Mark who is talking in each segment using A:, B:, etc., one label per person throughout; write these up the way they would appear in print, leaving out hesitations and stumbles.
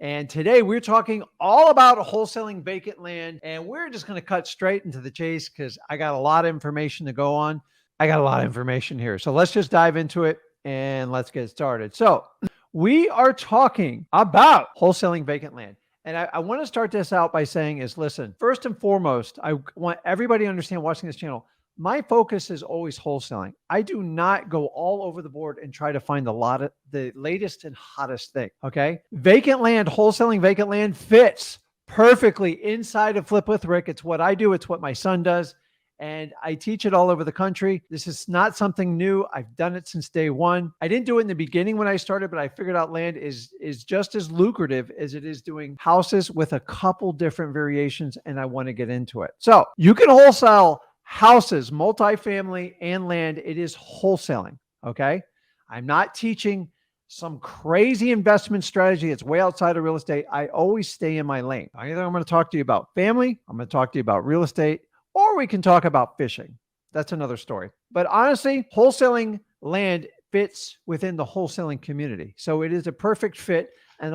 A: And today we're talking all about wholesaling vacant land. And we're just going to cut straight into the chase because I got a lot of information to go on. I got a lot of information here. So let's just dive into it and let's get started. So we are talking about wholesaling vacant land. And I want to start this out by saying is, listen, first and foremost, I want everybody to understand watching this channel, my focus is always wholesaling. I do not go all over the board and try to find the latest and hottest thing. Okay. Vacant land, wholesaling vacant land fits perfectly inside of Flip with Rick. It's what I do. It's what my son does. And I teach it all over the country. This is not something new. I've done it since day one. I didn't do it in the beginning when I started, but I figured out land is just as lucrative as it is doing houses with a couple different variations. And I want to get into it. So you can wholesale houses, multifamily, and land. It is wholesaling. Okay. I'm not teaching some crazy investment strategy. It's way outside of real estate. I always stay in my lane. Either I'm going to talk to you about family, I'm going to talk to you about real estate, or we can talk about fishing. That's another story. But honestly, wholesaling land fits within the wholesaling community. So it is a perfect fit. And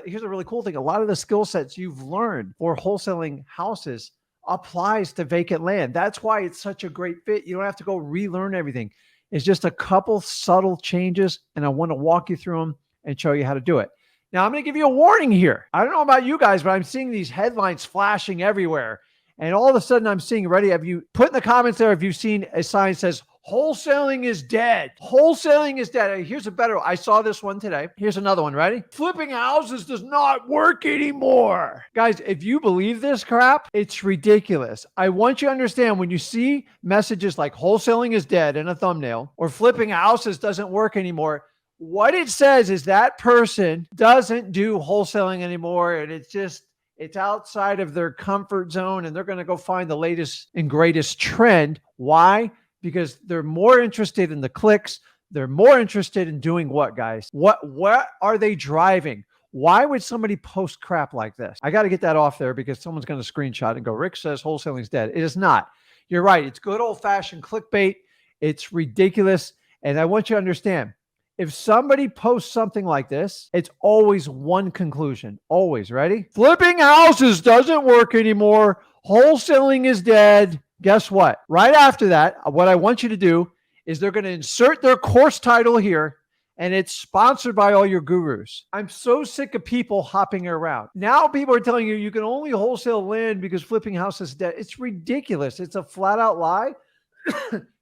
A: here's a really cool thing. A lot of the skill sets you've learned for wholesaling houses applies to vacant land. That's why it's such a great fit. You don't have to go relearn everything. It's just a couple subtle changes, and I want to walk you through them and show you how to do it. Now, I'm going to give you a warning here. I don't know about you guys, but I'm seeing these headlines flashing everywhere. And all of a sudden I'm seeing, have you put in the comments there, if you've seen a sign that says, wholesaling is dead. Wholesaling is dead. Here's a better one. I saw this one today. Here's another one. Ready? Flipping houses does not work anymore. Guys, if you believe this crap, it's ridiculous. I want you to understand when you see messages like wholesaling is dead in a thumbnail or flipping houses doesn't work anymore, what it says is that person doesn't do wholesaling anymore. And it's outside of their comfort zone and they're going to go find the latest and greatest trend. Why? Because they're more interested in the clicks. They're more interested in doing what, guys? What are they driving? Why would somebody post crap like this? I got to get that off there because someone's going to screenshot and go, Rick says wholesaling's dead. It is not. You're right. It's good old fashioned clickbait. It's ridiculous. And I want you to understand, if somebody posts something like this, it's always one conclusion. Always. Ready? Flipping houses doesn't work anymore. Wholesaling is dead. Guess what? Right after that, what I want you to do is they're going to insert their course title here, and it's sponsored by all your gurus. I'm so sick of people hopping around. Now people are telling you can only wholesale land because flipping houses is dead. It's ridiculous. It's a flat out lie.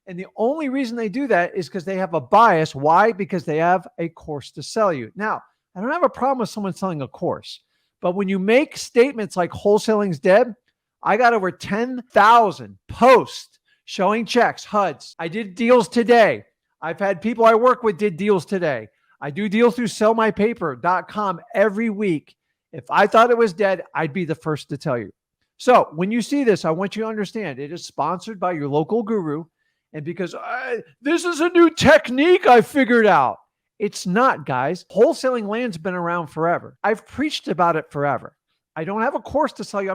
A: And the only reason they do that is because they have a bias. Why? Because they have a course to sell you. Now, I don't have a problem with someone selling a course, but when you make statements like wholesaling's dead, I got over 10,000 posts showing checks, HUDs. I did deals today. I've had people I work with did deals today. I do deals through sellmypaper.com every week. If I thought it was dead, I'd be the first to tell you. So when you see this, I want you to understand it is sponsored by your local guru. And because this is a new technique I figured out. It's not, guys. Wholesaling land's been around forever. I've preached about it forever. I don't have a course to sell you.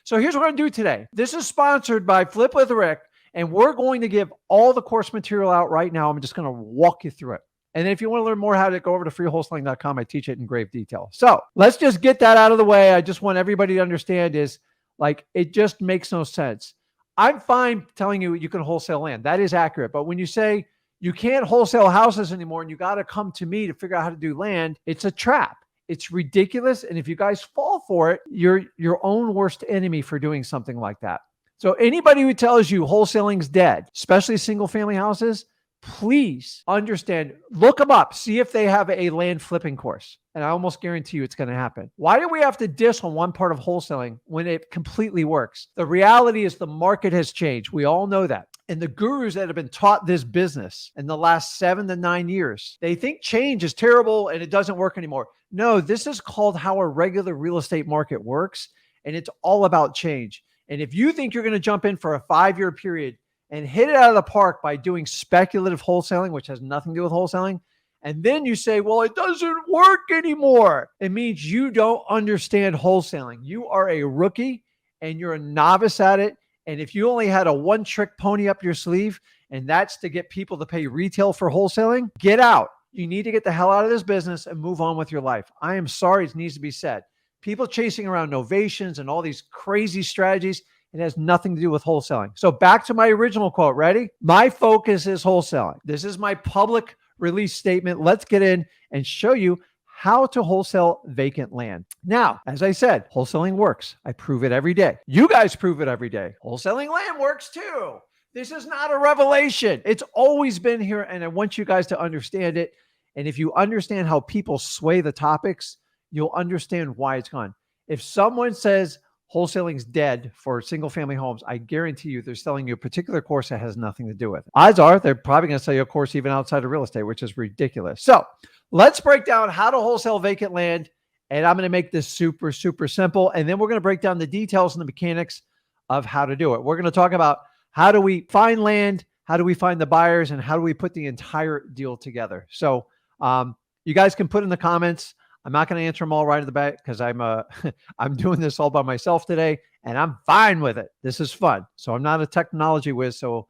A: So here's what I'm going to do today. This is sponsored by Flip with Rick, and we're going to give all the course material out right now. I'm just going to walk you through it. And then if you want to learn more how to go over to freewholesaling.com, I teach it in grave detail. So let's just get that out of the way. I just want everybody to understand is it just makes no sense. I'm fine telling you you can wholesale land. That is accurate. But when you say you can't wholesale houses anymore and you got to come to me to figure out how to do land, it's a trap. It's ridiculous. And if you guys fall for it, you're your own worst enemy for doing something like that. So anybody who tells you wholesaling's dead, especially single family houses, please understand, look them up, see if they have a land flipping course. And I almost guarantee you it's going to happen. Why do we have to diss on one part of wholesaling when it completely works? The reality is the market has changed. We all know that. And the gurus that have been taught this business in the last 7 to 9 years, they think change is terrible and it doesn't work anymore. No, this is called how a regular real estate market works. And it's all about change. And if you think you're going to jump in for a 5-year period and hit it out of the park by doing speculative wholesaling, which has nothing to do with wholesaling, and then you say, well, it doesn't work anymore, it means you don't understand wholesaling. You are a rookie and you're a novice at it. And if you only had a one-trick pony up your sleeve, and that's to get people to pay retail for wholesaling, get out. You need to get the hell out of this business and move on with your life. I am sorry, it needs to be said. People chasing around novations and all these crazy strategies, it has nothing to do with wholesaling. So back to my original quote. Ready? My focus is wholesaling. This is my public release statement. Let's get in and show you how to wholesale vacant land. Now, as I said, wholesaling works. I prove it every day. You guys prove it every day. Wholesaling land works too. This is not a revelation. It's always been here, and I want you guys to understand it. And if you understand how people sway the topics, you'll understand why it's gone. If someone says wholesaling's dead for single family homes, I guarantee you they're selling you a particular course that has nothing to do with it. Odds are they're probably going to sell you a course even outside of real estate, which is ridiculous. So let's break down how to wholesale vacant land. And I'm going to make this super, super simple. And then we're going to break down the details and the mechanics of how to do it. We're going to talk about how do we find land, how do we find the buyers, and how do we put the entire deal together. So you guys can put in the comments. I'm not going to answer them all right at the back because I'm doing this all by myself today, and I'm fine with it. This is fun. So I'm not a technology whiz. So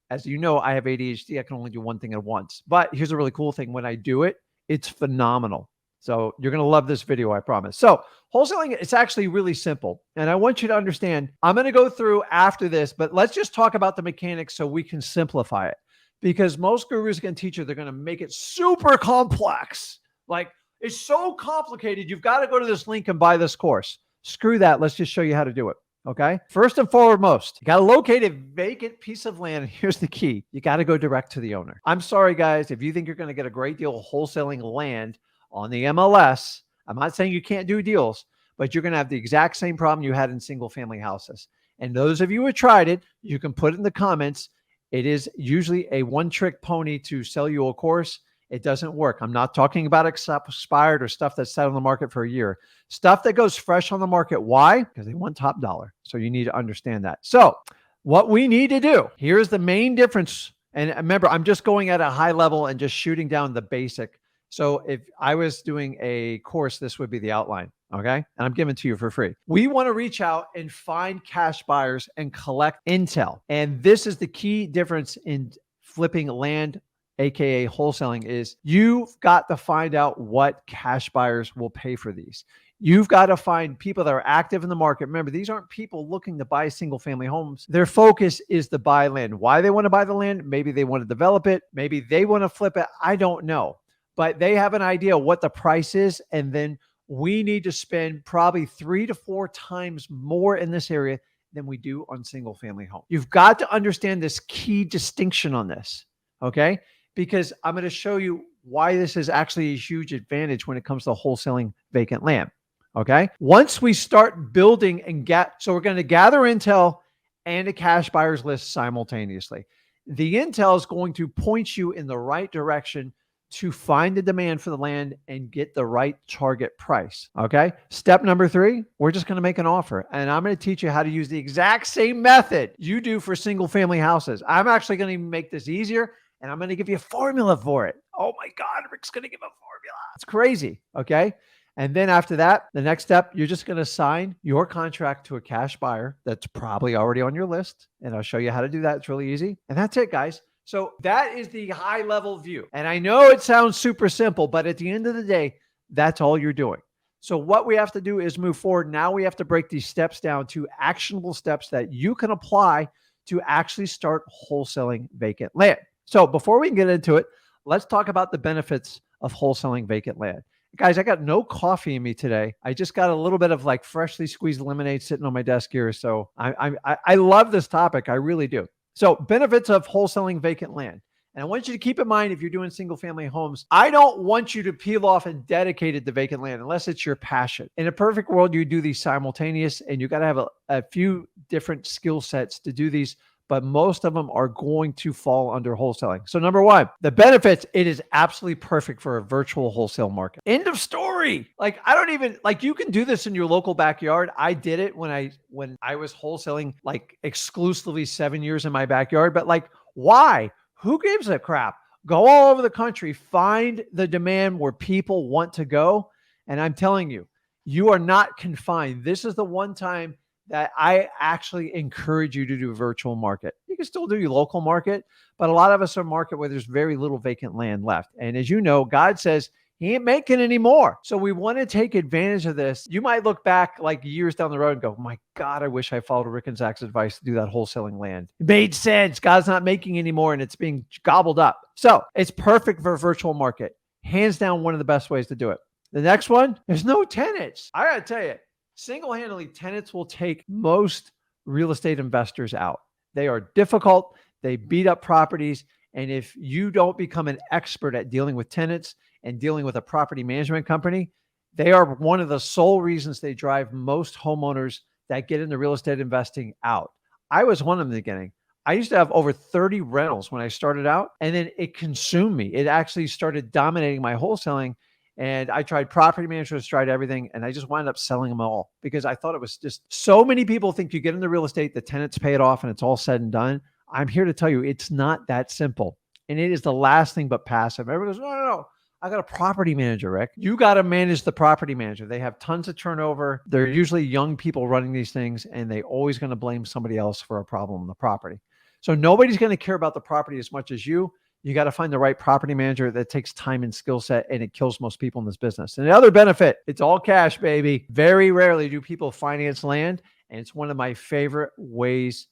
A: as you know, I have ADHD. I can only do one thing at once. But here's a really cool thing. When I do it, it's phenomenal. So you're going to love this video, I promise. So wholesaling, it's actually really simple. And I want you to understand, I'm going to go through after this, but let's just talk about the mechanics so we can simplify it. Because most gurus can teach you, they're going to make it super complex. Like, it's so complicated. You've got to go to this link and buy this course. Screw that. Let's just show you how to do it. Okay. First and foremost, you got to locate a vacant piece of land. And here's the key. You got to go direct to the owner. I'm sorry, guys. If you think you're going to get a great deal of wholesaling land on the MLS, I'm not saying you can't do deals, but you're going to have the exact same problem you had in single family houses. And those of you who tried it, you can put it in the comments. It is usually a one-trick pony to sell you a course. It doesn't work. I'm not talking about expired or stuff that's sat on the market for a year. Stuff that goes fresh on the market. Why? Because they want top dollar. So you need to understand that. So what we need to do, here's the main difference. And remember, I'm just going at a high level and just shooting down the basic. So if I was doing a course, this would be the outline. Okay. And I'm giving it to you for free. We want to reach out and find cash buyers and collect intel. And this is the key difference in flipping land, AKA wholesaling, is you've got to find out what cash buyers will pay for these. You've got to find people that are active in the market. Remember, these aren't people looking to buy single family homes. Their focus is to buy land. Why they want to buy the land? Maybe they want to develop it. Maybe they want to flip it. I don't know. But they have an idea what the price is. And then we need to spend probably 3 to 4 times more in this area than we do on single family home. You've got to understand this key distinction on this. Okay. Because I'm going to show you why this is actually a huge advantage when it comes to wholesaling vacant land. Okay. Once we start building and so we're going to gather intel and a cash buyers list simultaneously. The intel is going to point you in the right direction to find the demand for the land and get the right target price. Okay. Step number 3, we're just going to make an offer. And I'm going to teach you how to use the exact same method you do for single family houses. I'm actually going to make this easier. And I'm going to give you a formula for it. Oh my God, Rick's going to give a formula. It's crazy. Okay. And then after that, the next step, you're just going to sign your contract to a cash buyer that's probably already on your list. And I'll show you how to do that. It's really easy. And that's it, guys. So that is the high level view. And I know it sounds super simple, but at the end of the day, that's all you're doing. So what we have to do is move forward. Now we have to break these steps down to actionable steps that you can apply to actually start wholesaling vacant land. So before we can get into it, let's talk about the benefits of wholesaling vacant land. Guys, I got no coffee in me today. I just got a little bit of like freshly squeezed lemonade sitting on my desk here. So I love this topic. I really do. So benefits of wholesaling vacant land. And I want you to keep in mind, if you're doing single family homes, I don't want you to peel off and dedicate it to vacant land unless it's your passion. In a perfect world, you do these simultaneous, and you got to have a few different skill sets to do these, but most of them are going to fall under wholesaling. So number 1, the benefits, it is absolutely perfect for a virtual wholesale market. End of story. Like, I don't even, like, you can do this in your local backyard. I did it when I was wholesaling like exclusively 7 years in my backyard, but like, why? Who gives a crap? Go all over the country, find the demand where people want to go. And I'm telling you, you are not confined. This is the one time that I actually encourage you to do virtual market. You can still do your local market, but a lot of us are market where there's very little vacant land left. And as you know, God says he ain't making any more. So we want to take advantage of this. You might look back like years down the road and go, my God, I wish I followed Rick and Zach's advice to do that wholesaling land. It made sense. God's not making any more and it's being gobbled up. So it's perfect for a virtual market. Hands down, one of the best ways to do it. The next one, there's no tenants. I got to tell you, single-handedly, tenants will take most real estate investors out. They are difficult. They beat up properties. And if you don't become an expert at dealing with tenants and dealing with a property management company, they are one of the sole reasons they drive most homeowners that get into real estate investing out. I was one of them in the beginning. I used to have over 30 rentals when I started out, and then it consumed me. It actually started dominating my wholesaling. And I tried property managers, tried everything, and I just wound up selling them all because I thought it was just so many people think you get into real estate, the tenants pay it off, and it's all said and done. I'm here to tell you it's not that simple. And it is the last thing but passive. Everyone goes, no. I got a property manager, Rick. You got to manage the property manager. They have tons of turnover. They're usually young people running these things, and they always going to blame somebody else for a problem in the property. So nobody's going to care about the property as much as you. You got to find the right property manager that takes time and skill set, and it kills most people in this business. And the other benefit, it's all cash, baby. Very rarely do people finance land, and it's one of my favorite ways.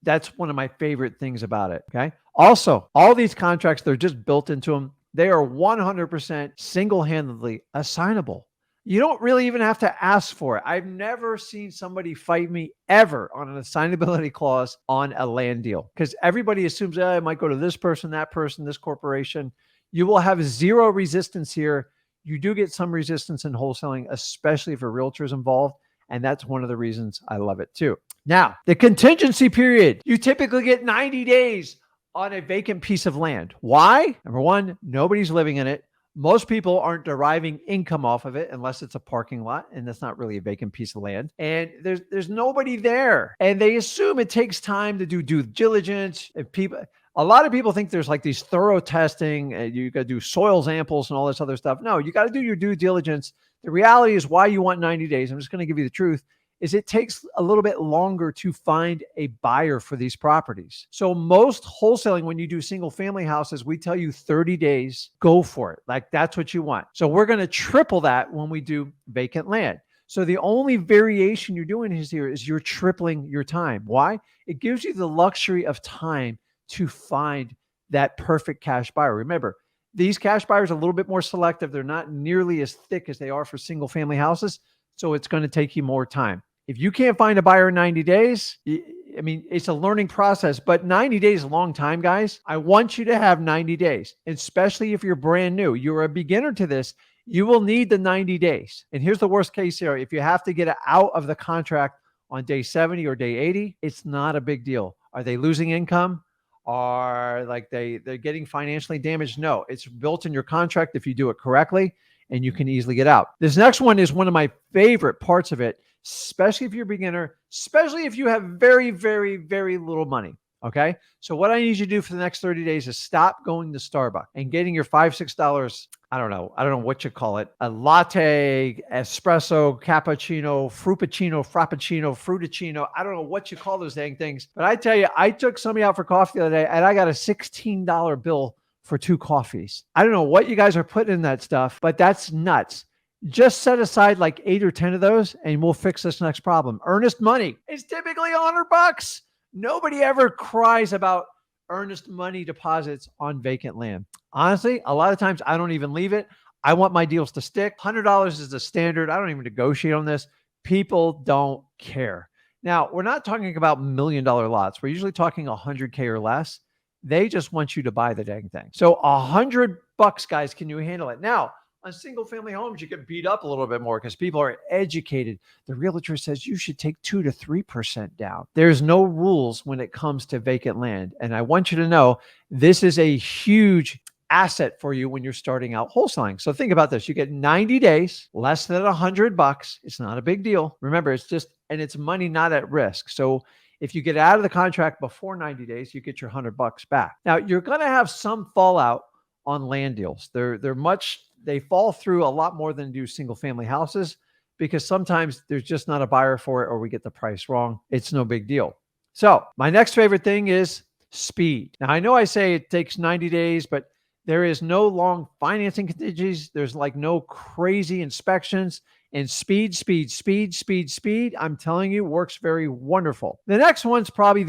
A: That's one of my favorite things about it, okay? Also, all these contracts, they're just built into them. They are 100% single-handedly assignable. You don't really even have to ask for it. I've never seen somebody fight me ever on an assignability clause on a land deal because everybody assumes it might go to this person, this corporation. You will have zero resistance here. You do get some resistance in wholesaling, especially if a realtor is involved. And that's one of the reasons I love it too. Now, the contingency period, you typically get 90 days on a vacant piece of land. Why? Number one, nobody's living in it. Most people aren't deriving income off of it unless it's a parking lot, and that's not really a vacant piece of land. And there's nobody there, and they assume it takes time to do due diligence. A lot of people think there's like these thorough testing, and you got to do soil samples and all this other stuff. No, you got to do your due diligence. The reality is why you want 90 days. I'm just going to give you the truth. Is it takes a little bit longer to find a buyer for these properties. So most wholesaling, when you do single family houses, we tell you 30 days, go for it. Like that's what you want. So we're going to triple that when we do vacant land. So the only variation you're doing here is you're tripling your time. Why? It gives you the luxury of time to find that perfect cash buyer. Remember, these cash buyers are a little bit more selective. They're not nearly as thick as they are for single family houses. So it's going to take you more time. If you can't find a buyer in 90 days, I mean, it's a learning process, but 90 days is a long time, guys. I want you to have 90 days, especially if you're brand new. You're a beginner to this. You will need the 90 days. And here's the worst case scenario. If you have to get out of the contract on day 70 or day 80, it's not a big deal. Are they losing income? Are like they're getting financially damaged? No, it's built in your contract if you do it correctly, and you can easily get out. This next one is one of my favorite parts of it, especially if you're a beginner, especially if you have very, very, very little money. Okay. So what I need you to do for the next 30 days is stop going to Starbucks and getting your $5, $6. I don't know what you call it. A latte, espresso, cappuccino, frappuccino, fruitacino. I don't know what you call those dang things. But I tell you, I took somebody out for coffee the other day and I got a $16 bill for 2 coffees. I don't know what you guys are putting in that stuff, but that's nuts. Just set aside like 8 or 10 of those and we'll fix this next problem. Earnest money is typically $100. Nobody ever cries about earnest money deposits on vacant land. Honestly, a lot of times I don't even leave it. I want my deals to stick. $100 is the standard. I don't even negotiate on this. People don't care. Now, we're not talking about $1 million lots. We're usually talking $100K or less. They just want you to buy the dang thing. So $100, guys, can you handle it? Now, on single family homes, you get beat up a little bit more because people are educated. The realtor says you should take 2 to 3% down. There's no rules when it comes to vacant land. And I want you to know this is a huge asset for you when you're starting out wholesaling. So think about this. You get 90 days, less than $100. It's not a big deal. Remember, it's money not at risk. So if you get out of the contract before 90 days, you get your $100 back. Now, you're going to have some fallout on land deals. They fall through a lot more than do single family houses, because sometimes there's just not a buyer for it or we get the price wrong. It's no big deal. So my next favorite thing is speed. Now, I know I say it takes 90 days, but there is no long financing contingencies. There's like no crazy inspections, and speed. I'm telling you, works very wonderful. The next one's probably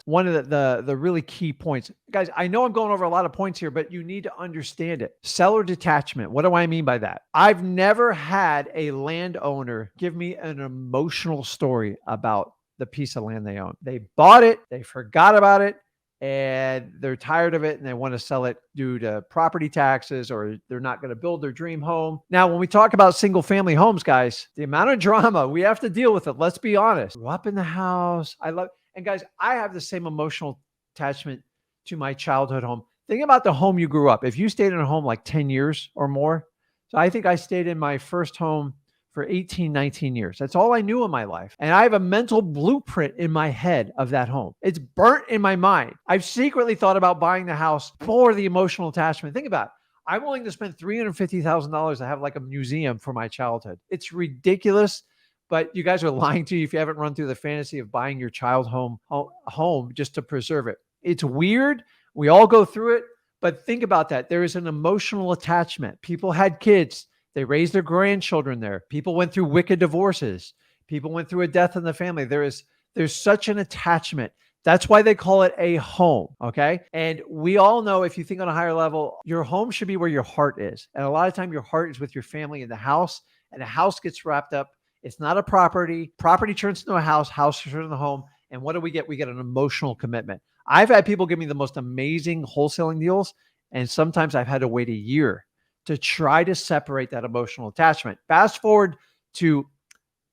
A: one of the really key points. Guys, I know I'm going over a lot of points here, but you need to understand it. Seller detachment. What do I mean by that? I've never had a landowner give me an emotional story about the piece of land they own. They bought it, they forgot about it, and they're tired of it and they want to sell it due to property taxes, or they're not going to build their dream home. Now, when we talk about single family homes, guys, the amount of drama we have to deal with it, let's be honest. Grew up in the house. And guys, I have the same emotional attachment to my childhood home. Think about the home you grew up. If you stayed in a home like 10 years or more. So I think I stayed in my first home for 18, 19 years. That's all I knew in my life. And I have a mental blueprint in my head of that home. It's burnt in my mind. I've secretly thought about buying the house for the emotional attachment. Think about it. I'm willing to spend $350,000 to have like a museum for my childhood. It's ridiculous, but you guys are lying to you if you haven't run through the fantasy of buying your child home just to preserve it. It's weird. We all go through it, but think about that. There is an emotional attachment. People had kids. They raised their grandchildren there. People went through wicked divorces. People went through a death in the family. There's such an attachment. That's why they call it a home, okay? And we all know, if you think on a higher level, your home should be where your heart is. And a lot of time your heart is with your family in the house, and the house gets wrapped up. It's not a property. Property turns into a house turns into a home. And what do we get? We get an emotional commitment. I've had people give me the most amazing wholesaling deals, and sometimes I've had to wait a year to try to separate that emotional attachment. Fast forward to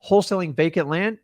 A: wholesaling vacant land.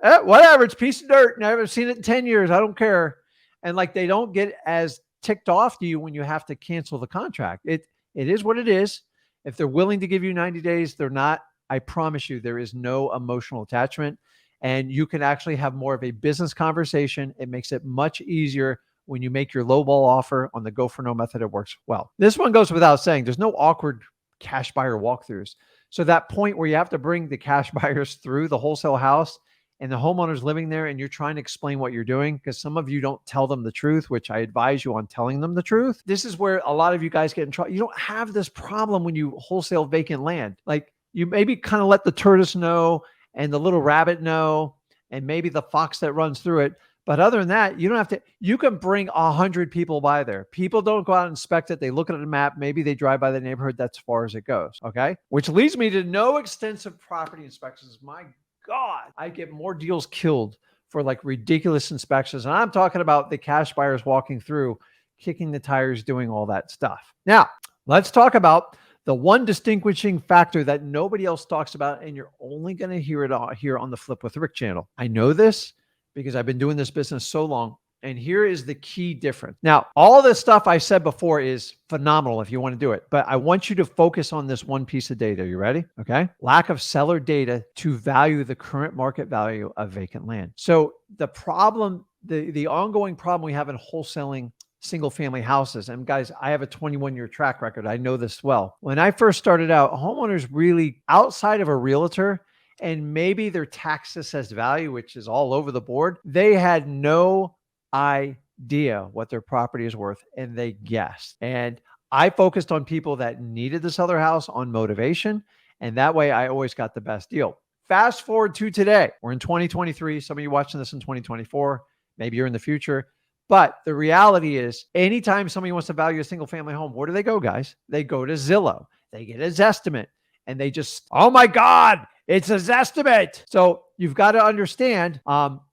A: Whatever, it's a piece of dirt. I haven't seen it in 10 years. I don't care. And like, they don't get as ticked off to you when you have to cancel the contract. It is what it is. If they're willing to give you 90 days, they're not. I promise you, there is no emotional attachment. And you can actually have more of a business conversation. It makes it much easier when you make your lowball offer on the go for no method. It works well. This one goes without saying. There's no awkward cash buyer walkthroughs. So that point where you have to bring the cash buyers through the wholesale house and the homeowner's living there, and you're trying to explain what you're doing, because some of you don't tell them the truth, which I advise you on telling them the truth. This is where a lot of you guys get in trouble. You don't have this problem when you wholesale vacant land. Like, you maybe kind of let the tortoise know and the little rabbit know, and maybe the fox that runs through it. But other than that, you don't have to. You can bring 100 people by there. People don't go out and inspect it. They look at the map. Maybe they drive by the neighborhood. That's as far as it goes. Okay. Which leads me to no extensive property inspections. My God, I get more deals killed for like ridiculous inspections. And I'm talking about the cash buyers walking through, kicking the tires, doing all that stuff. Now, let's talk about the one distinguishing factor that nobody else talks about, and you're only going to hear it here on the Flip with Rick channel. I know this because I've been doing this business so long. And here is the key difference. Now, all this stuff I said before is phenomenal if you want to do it, but I want you to focus on this one piece of data. You ready? Okay. Lack of seller data to value the current market value of vacant land. So the problem, the ongoing problem we have in wholesaling single family houses, and guys, I have a 21-year track record. I know this well. When I first started out, homeowners really, outside of a realtor and maybe their tax assessed value, which is all over the board, they had no idea what their property is worth, and they guessed. And I focused on people that needed to sell their house on motivation, and that way I always got the best deal. Fast forward to today. We're in 2023. Some of you watching this in 2024, maybe you're in the future. But the reality is, anytime somebody wants to value a single family home, where do they go, guys? They go to Zillow. They get a Zestimate, and they just, oh my God, it's a Zestimate. So you've got to understand,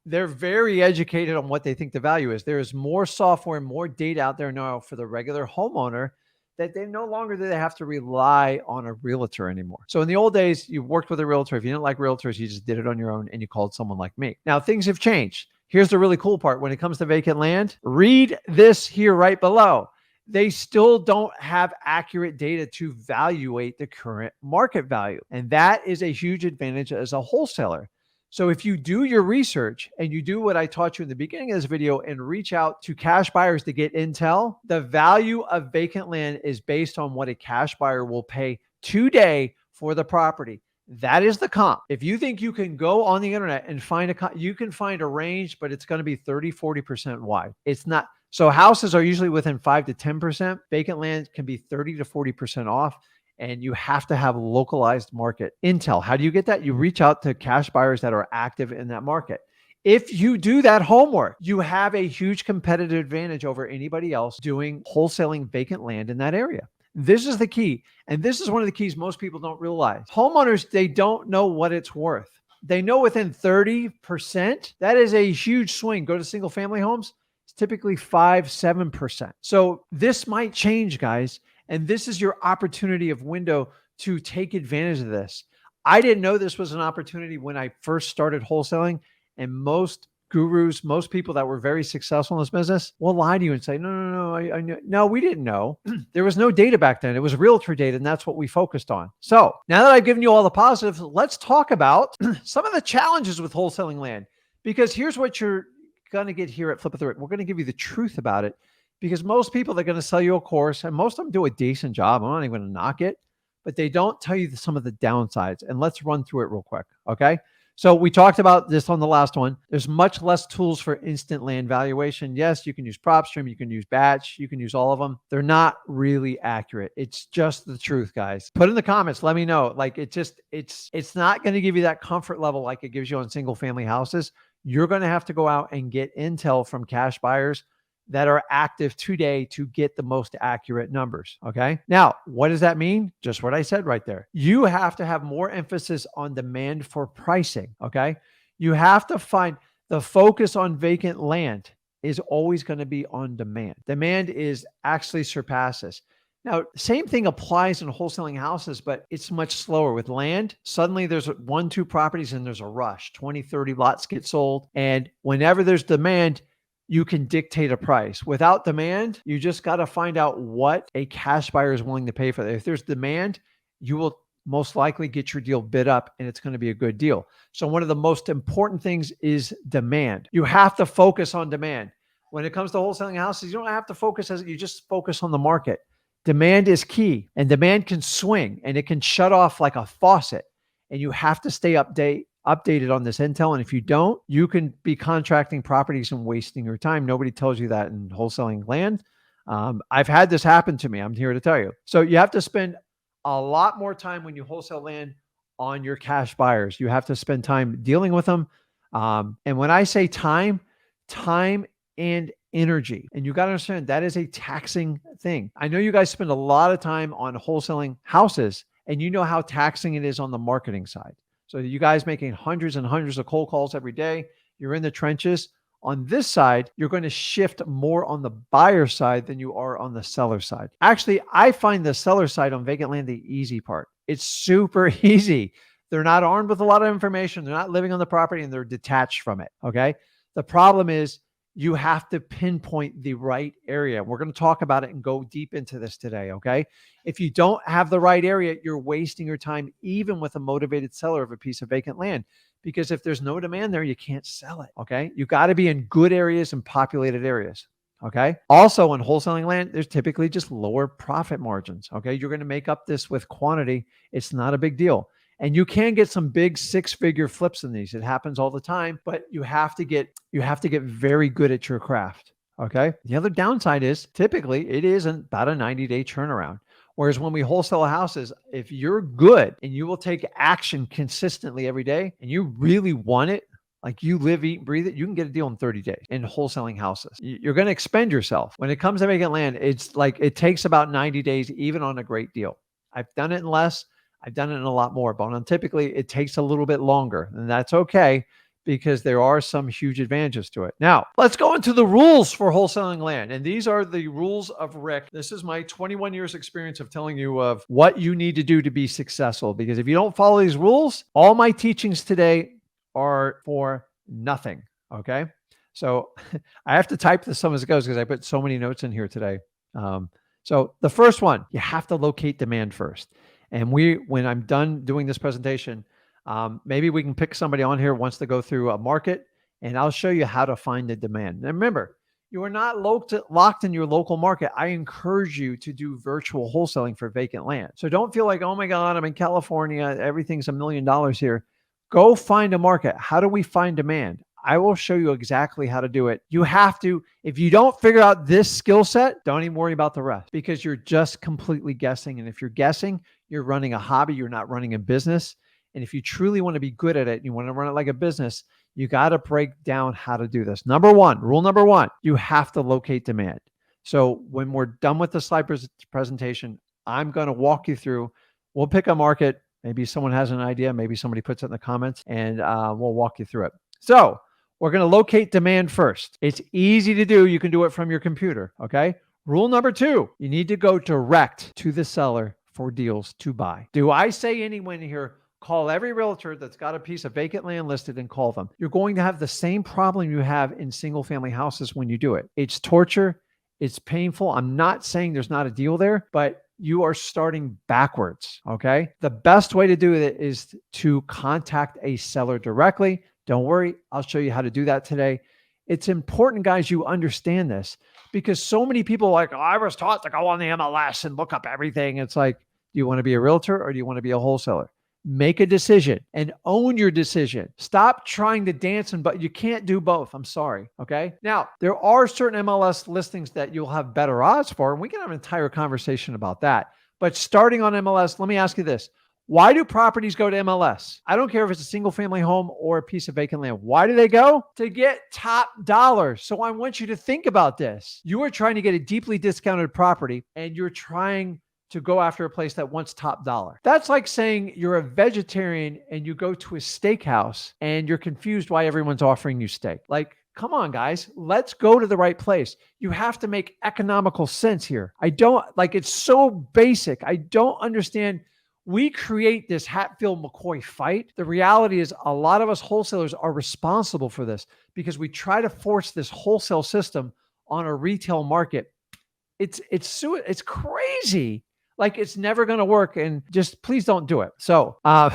A: they're very educated on what they think the value is. There is more software, more data out there now for the regular homeowner, that they no longer do they have to rely on a realtor anymore. So in the old days, you worked with a realtor. If you didn't like realtors, you just did it on your own and you called someone like me. Now things have changed. Here's the really cool part. When it comes to vacant land, read this here right below. They still don't have accurate data to evaluate the current market value. And that is a huge advantage as a wholesaler. So if you do your research and you do what I taught you in the beginning of this video and reach out to cash buyers to get intel, the value of vacant land is based on what a cash buyer will pay today for the property. That is the comp. If you think you can go on the internet and find you can find a range, but it's going to be 30, 40% wide. It's not. So houses are usually within 5 to 10%. Vacant land can be 30 to 40% off. And you have to have localized market intel. How do you get that? You reach out to cash buyers that are active in that market. If you do that homework, you have a huge competitive advantage over anybody else doing wholesaling vacant land in that area. This is the key. And this is one of the keys most people don't realize. Homeowners, they don't know what it's worth. They know within 30%, that is a huge swing. Go to single family homes, it's typically 5, 7%. So this might change, guys. And this is your opportunity of window to take advantage of this. I didn't know this was an opportunity when I first started wholesaling. And most gurus, most people that were very successful in this business will lie to you and say, no, I knew. No, we didn't know. There was no data back then. It was realtor data, and that's what we focused on. So now that I've given you all the positives, let's talk about some of the challenges with wholesaling land. Because here's what you're going to get here at Flip of the Rip. We're going to give you the truth about it. Because most people, they're going to sell you a course, and most of them do a decent job. I'm not even going to knock it, but they don't tell you some of the downsides. And let's run through it real quick, okay? So we talked about this on the last one. There's much less tools for instant land valuation. Yes, you can use PropStream, you can use Batch, you can use all of them. They're not really accurate. It's just the truth, guys. Put in the comments, let me know. Like it's not going to give you that comfort level like it gives you on single family houses. You're going to have to go out and get intel from cash buyers that are active today to get the most accurate numbers. Okay. Now, what does that mean? Just what I said right there. You have to have more emphasis on demand for pricing. Okay. You have to find the focus on vacant land is always going to be on demand. Demand is actually surpasses. Now, same thing applies in wholesaling houses, but it's much slower with land. Suddenly there's 1, 2 properties and there's a rush, 20, 30 lots get sold. And whenever there's demand, you can dictate a price. Without demand, you just got to find out what a cash buyer is willing to pay for that. If there's demand, you will most likely get your deal bid up and it's going to be a good deal. So one of the most important things is demand. You have to focus on demand. When it comes to wholesaling houses, you don't have to focus you just focus on the market. Demand is key, and demand can swing and it can shut off like a faucet, and you have to stay updated on this intel. And if you don't, you can be contracting properties and wasting your time. Nobody tells you that in wholesaling land. I've had this happen to me. I'm here to tell you. So you have to spend a lot more time when you wholesale land on your cash buyers. You have to spend time dealing with them. And when I say time and energy, and you got to understand that is a taxing thing. I know you guys spend a lot of time on wholesaling houses, and you know how taxing it is on the marketing side. So you guys making hundreds and hundreds of cold calls every day. You're in the trenches. On this side, you're going to shift more on the buyer side than you are on the seller side. Actually, I find the seller side on vacant land the easy part. It's super easy. They're not armed with a lot of information. They're not living on the property, and they're detached from it. Okay. The problem is you have to pinpoint the right area. We're going to talk about it and go deep into this today. Okay. If you don't have the right area, you're wasting your time, even with a motivated seller of a piece of vacant land, because if there's no demand there, you can't sell it. Okay. You got to be in good areas and populated areas. Okay. Also, in wholesaling land, there's typically just lower profit margins. Okay. You're going to make up this with quantity. It's not a big deal. And you can get some big 6-figure flips in these. It happens all the time, but you have to get very good at your craft. Okay. The other downside is typically it is about a 90-day turnaround. Whereas when we wholesale houses, if you're good and you will take action consistently every day and you really want it, like you live, eat, breathe it, you can get a deal in 30 days in wholesaling houses. You're going to expend yourself. When it comes to vacant land, it's like it takes about 90 days, even on a great deal. I've done it in less. I've done it in a lot more, but typically it takes a little bit longer, and that's okay because there are some huge advantages to it. Now, let's go into the rules for wholesaling land. And these are the rules of Rick. This is my 21 years experience of telling you of what you need to do to be successful. Because if you don't follow these rules, all my teachings today are for nothing. Okay. So I have to type this some as it goes because I put so many notes in here today. So the first one, you have to locate demand first. And when I'm done doing this presentation, maybe we can pick somebody on here who wants to go through a market, and I'll show you how to find the demand. And remember, You are not locked in your local market. I encourage you to do virtual wholesaling for vacant land. So don't feel like, oh my God, I'm in California. Everything's $1 million here. Go find a market. How do we find demand? I will show you exactly how to do it. You have to, if you don't figure out this skill set, don't even worry about the rest because you're just completely guessing. And if you're guessing, you're running a hobby, you're not running a business. And if you truly want to be good at it and you want to run it like a business, you got to break down how to do this. Rule number one, you have to locate demand. So when we're done with the slide presentation, I'm going to walk you through, we'll pick a market. Maybe someone has an idea. Maybe somebody puts it in the comments and we'll walk you through it. So we're going to locate demand first. It's easy to do. You can do it from your computer. Okay. Rule number two, you need to go direct to the seller for deals to buy. Do I say anyone here, call every realtor that's got a piece of vacant land listed and call them? You're going to have the same problem you have in single family houses when you do it. It's torture. It's painful. I'm not saying there's not a deal there, but you are starting backwards. Okay. The best way to do it is to contact a seller directly. Don't worry. I'll show you how to do that today. It's important, guys, you understand this because so many people are like, oh, I was taught to go on the MLS and look up everything. It's like, do you want to be a realtor or do you want to be a wholesaler? Make a decision and own your decision. Stop trying to dance but you can't do both. I'm sorry. Okay. Now, there are certain MLS listings that you'll have better odds for, and we can have an entire conversation about that. But starting on MLS, let me ask you this. Why do properties go to MLS? I don't care if it's a single family home or a piece of vacant land. Why do they go? To get top dollar. So I want you to think about this. You are trying to get a deeply discounted property and you're trying to go after a place that wants top dollar. That's like saying you're a vegetarian and you go to a steakhouse and you're confused why everyone's offering you steak. Like, come on, guys, let's go to the right place. You have to make economical sense here. It's so basic. I don't understand. We create this Hatfield-McCoy fight. The reality is a lot of us wholesalers are responsible for this because we try to force this wholesale system on a retail market. It's crazy. Like it's never going to work, and just please don't do it. So oh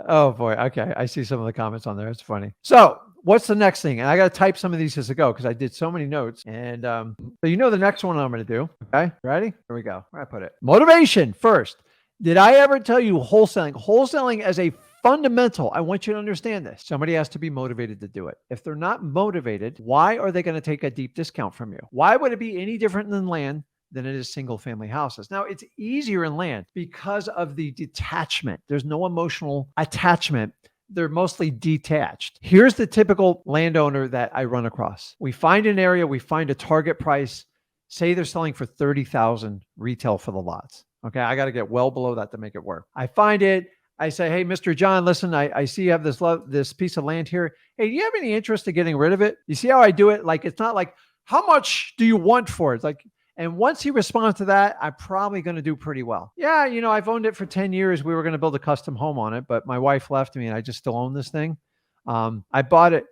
A: boy. Okay. I see some of the comments on there. It's funny. So what's the next thing? And I got to type some of these as I go because I did so many notes. And so the next one I'm going to do. Okay. Ready? Here we go. Where I put it. Motivation first. Did I ever tell you wholesaling? Wholesaling as a fundamental. I want you to understand this. Somebody has to be motivated to do it. If they're not motivated, why are they going to take a deep discount from you? Why would it be any different than land than it is single family houses? Now, it's easier in land because of the detachment. There's no emotional attachment. They're mostly detached. Here's the typical landowner that I run across. We find an area, we find a target price. Say they're selling for $30,000 retail for the lots. Okay, I got to get well below that to make it work. I find it. I say, hey, Mr. John, listen, I see you have this piece of land here. Hey, do you have any interest in getting rid of it? You see how I do it? Like, it's not like, how much do you want for it? It's like, and once he responds to that, I'm probably going to do pretty well. Yeah, I've owned it for 10 years. We were going to build a custom home on it, but my wife left me and I just still own this thing. I bought it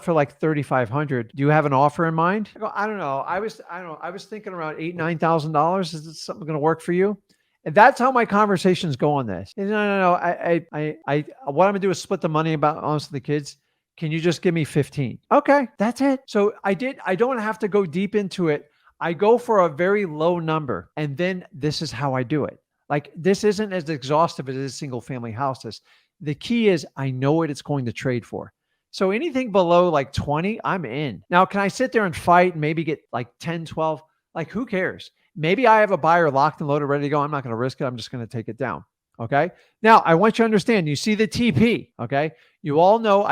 A: for like $3,500. Do you have an offer in mind? I go, I don't know. I was thinking around $8,000, $9,000. Is this something going to work for you? And that's how my conversations go on this. No. What I'm going to do is split the money amongst the kids. Can you just give me 15? Okay, that's it. So I don't have to go deep into it. I go for a very low number. And then this is how I do it. Like this isn't as exhaustive as it is single family houses. The key is I know what it's going to trade for. So anything below like 20, I'm in. Now, can I sit there and fight and maybe get like 10, 12? Like who cares? Maybe I have a buyer locked and loaded, ready to go. I'm not going to risk it. I'm just going to take it down. Okay. Now I want you to understand, you see the TP. Okay. You all know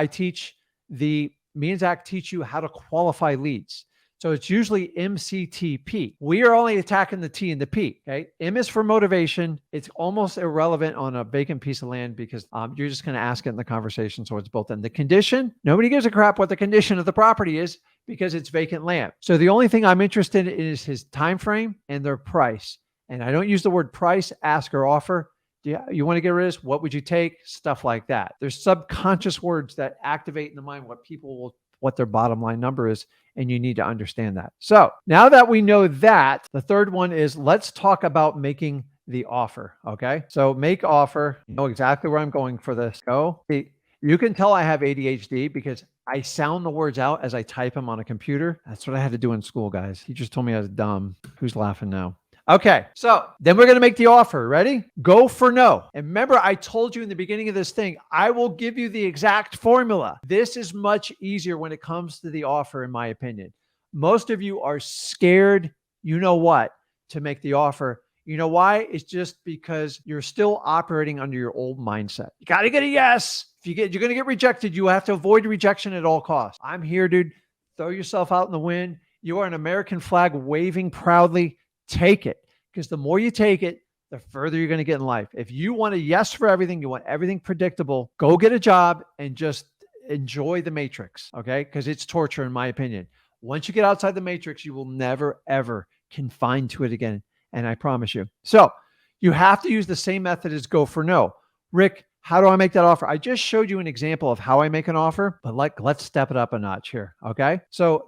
A: me and Zach teach you how to qualify leads. So it's usually MCTP. We are only attacking the T and the P. Okay. M is for motivation. It's almost irrelevant on a vacant piece of land because you're just going to ask it in the conversation. So it's built in. The condition, nobody gives a crap what the condition of the property is because it's vacant land. So the only thing I'm interested in is his time frame and their price. And I don't use the word price, ask, or offer. You want to get rid of this? What would you take? Stuff like that. There's subconscious words that activate in the mind what their bottom line number is. And you need to understand that. So now that we know that, the third one is let's talk about making the offer. Okay. So make offer. You know exactly where I'm going for this. Go. You can tell I have ADHD because I sound the words out as I type them on a computer. That's what I had to do in school, guys. He just told me I was dumb. Who's laughing now? Okay, so then we're going to make the offer. Ready? Go for no. And remember, I told you in the beginning of this thing, I will give you the exact formula. This is much easier when it comes to the offer, in my opinion. Most of you are scared, you know what, to make the offer. You know why? It's just because you're still operating under your old mindset. You got to get a yes. If you're going to get rejected, you have to avoid rejection at all costs. I'm here, dude. Throw yourself out in the wind. You are an American flag waving proudly. Take it, because the more you take it, the further you're going to get in life. If you want a yes for everything, you want everything predictable, go get a job and just enjoy the matrix, okay? Because it's torture, in my opinion. Once you get outside the matrix, you will never, ever confine to it again. And I promise you. So you have to use the same method as go for no. Rick, how do I make that offer? I just showed you an example of how I make an offer, but let's step it up a notch here, okay? So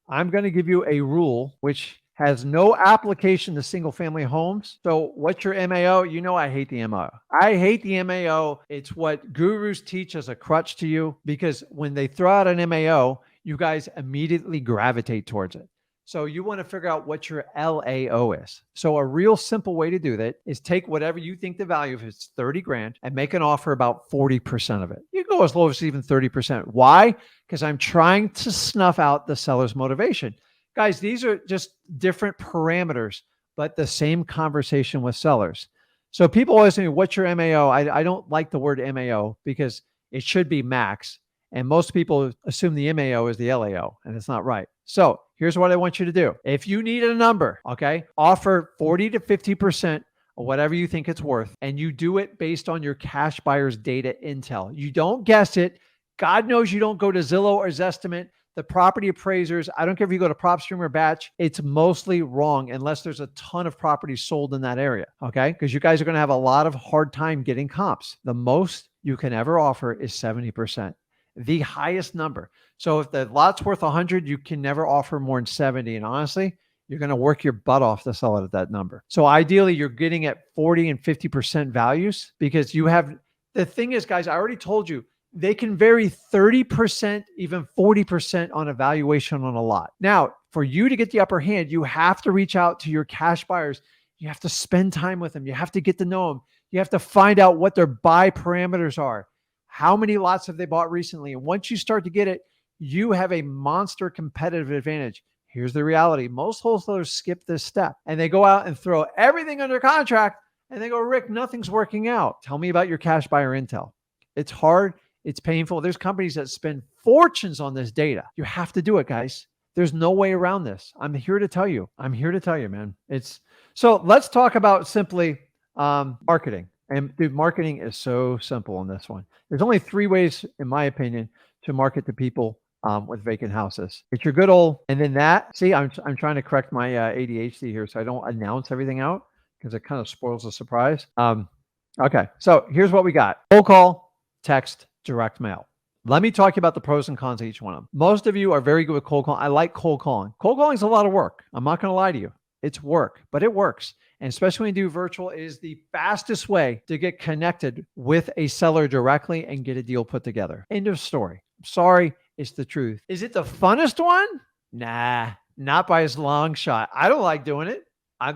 A: I'm going to give you a rule which has no application to single family homes. So what's your MAO? You know I hate the MAO. I hate the MAO. It's what gurus teach as a crutch to you, because when they throw out an MAO, you guys immediately gravitate towards it. So you want to figure out what your LAO is. So a real simple way to do that is take whatever you think the value of it's 30 grand and make an offer about 40% of it. You can go as low as even 30%. Why? Because I'm trying to snuff out the seller's motivation. Guys, these are just different parameters, but the same conversation with sellers. So people always say, what's your MAO? I don't like the word MAO because it should be max. And most people assume the MAO is the LAO, and it's not right. So here's what I want you to do. If you need a number, okay, offer 40 to 50% of whatever you think it's worth, and you do it based on your cash buyer's data intel. You don't guess it. God knows you don't go to Zillow or Zestimate, the property appraisers. I don't care if you go to PropStream or Batch. It's mostly wrong unless there's a ton of properties sold in that area, okay? Because you guys are going to have a lot of hard time getting comps. The most you can ever offer is 70%. The highest number. So if the lot's worth 100, you can never offer more than 70. And honestly, you're going to work your butt off to sell it at that number. So ideally, you're getting at 40 and 50% values, because you have, the thing is, guys, I already told you, they can vary 30%, even 40% on a valuation on a lot. Now, for you to get the upper hand, you have to reach out to your cash buyers. You have to spend time with them. You have to get to know them. You have to find out what their buy parameters are. How many lots have they bought recently? And once you start to get it, you have a monster competitive advantage. Here's the reality. Most wholesalers skip this step and they go out and throw everything under contract and they go, Rick, nothing's working out. Tell me about your cash buyer intel. It's hard. It's painful. There's companies that spend fortunes on this data. You have to do it, guys. There's no way around this. I'm here to tell you. I'm here to tell you, man. So let's talk about simply marketing. And dude, marketing is so simple on this one. There's only 3 ways, in my opinion, to market to people with vacant houses. It's your good old, and then that, see, I'm trying to correct my ADHD here so I don't announce everything out because it kind of spoils the surprise. Okay, so here's what we got. Cold call, text, direct mail. Let me talk about the pros and cons of each one of them. Most of you are very good with cold calling. I like cold calling. Cold calling is a lot of work. I'm not going to lie to you. It's work, but it works. And especially when you do virtual, it is the fastest way to get connected with a seller directly and get a deal put together. End of story. I'm sorry, it's the truth. Is it the funnest one? Nah, not by a long shot. I don't like doing it. I'm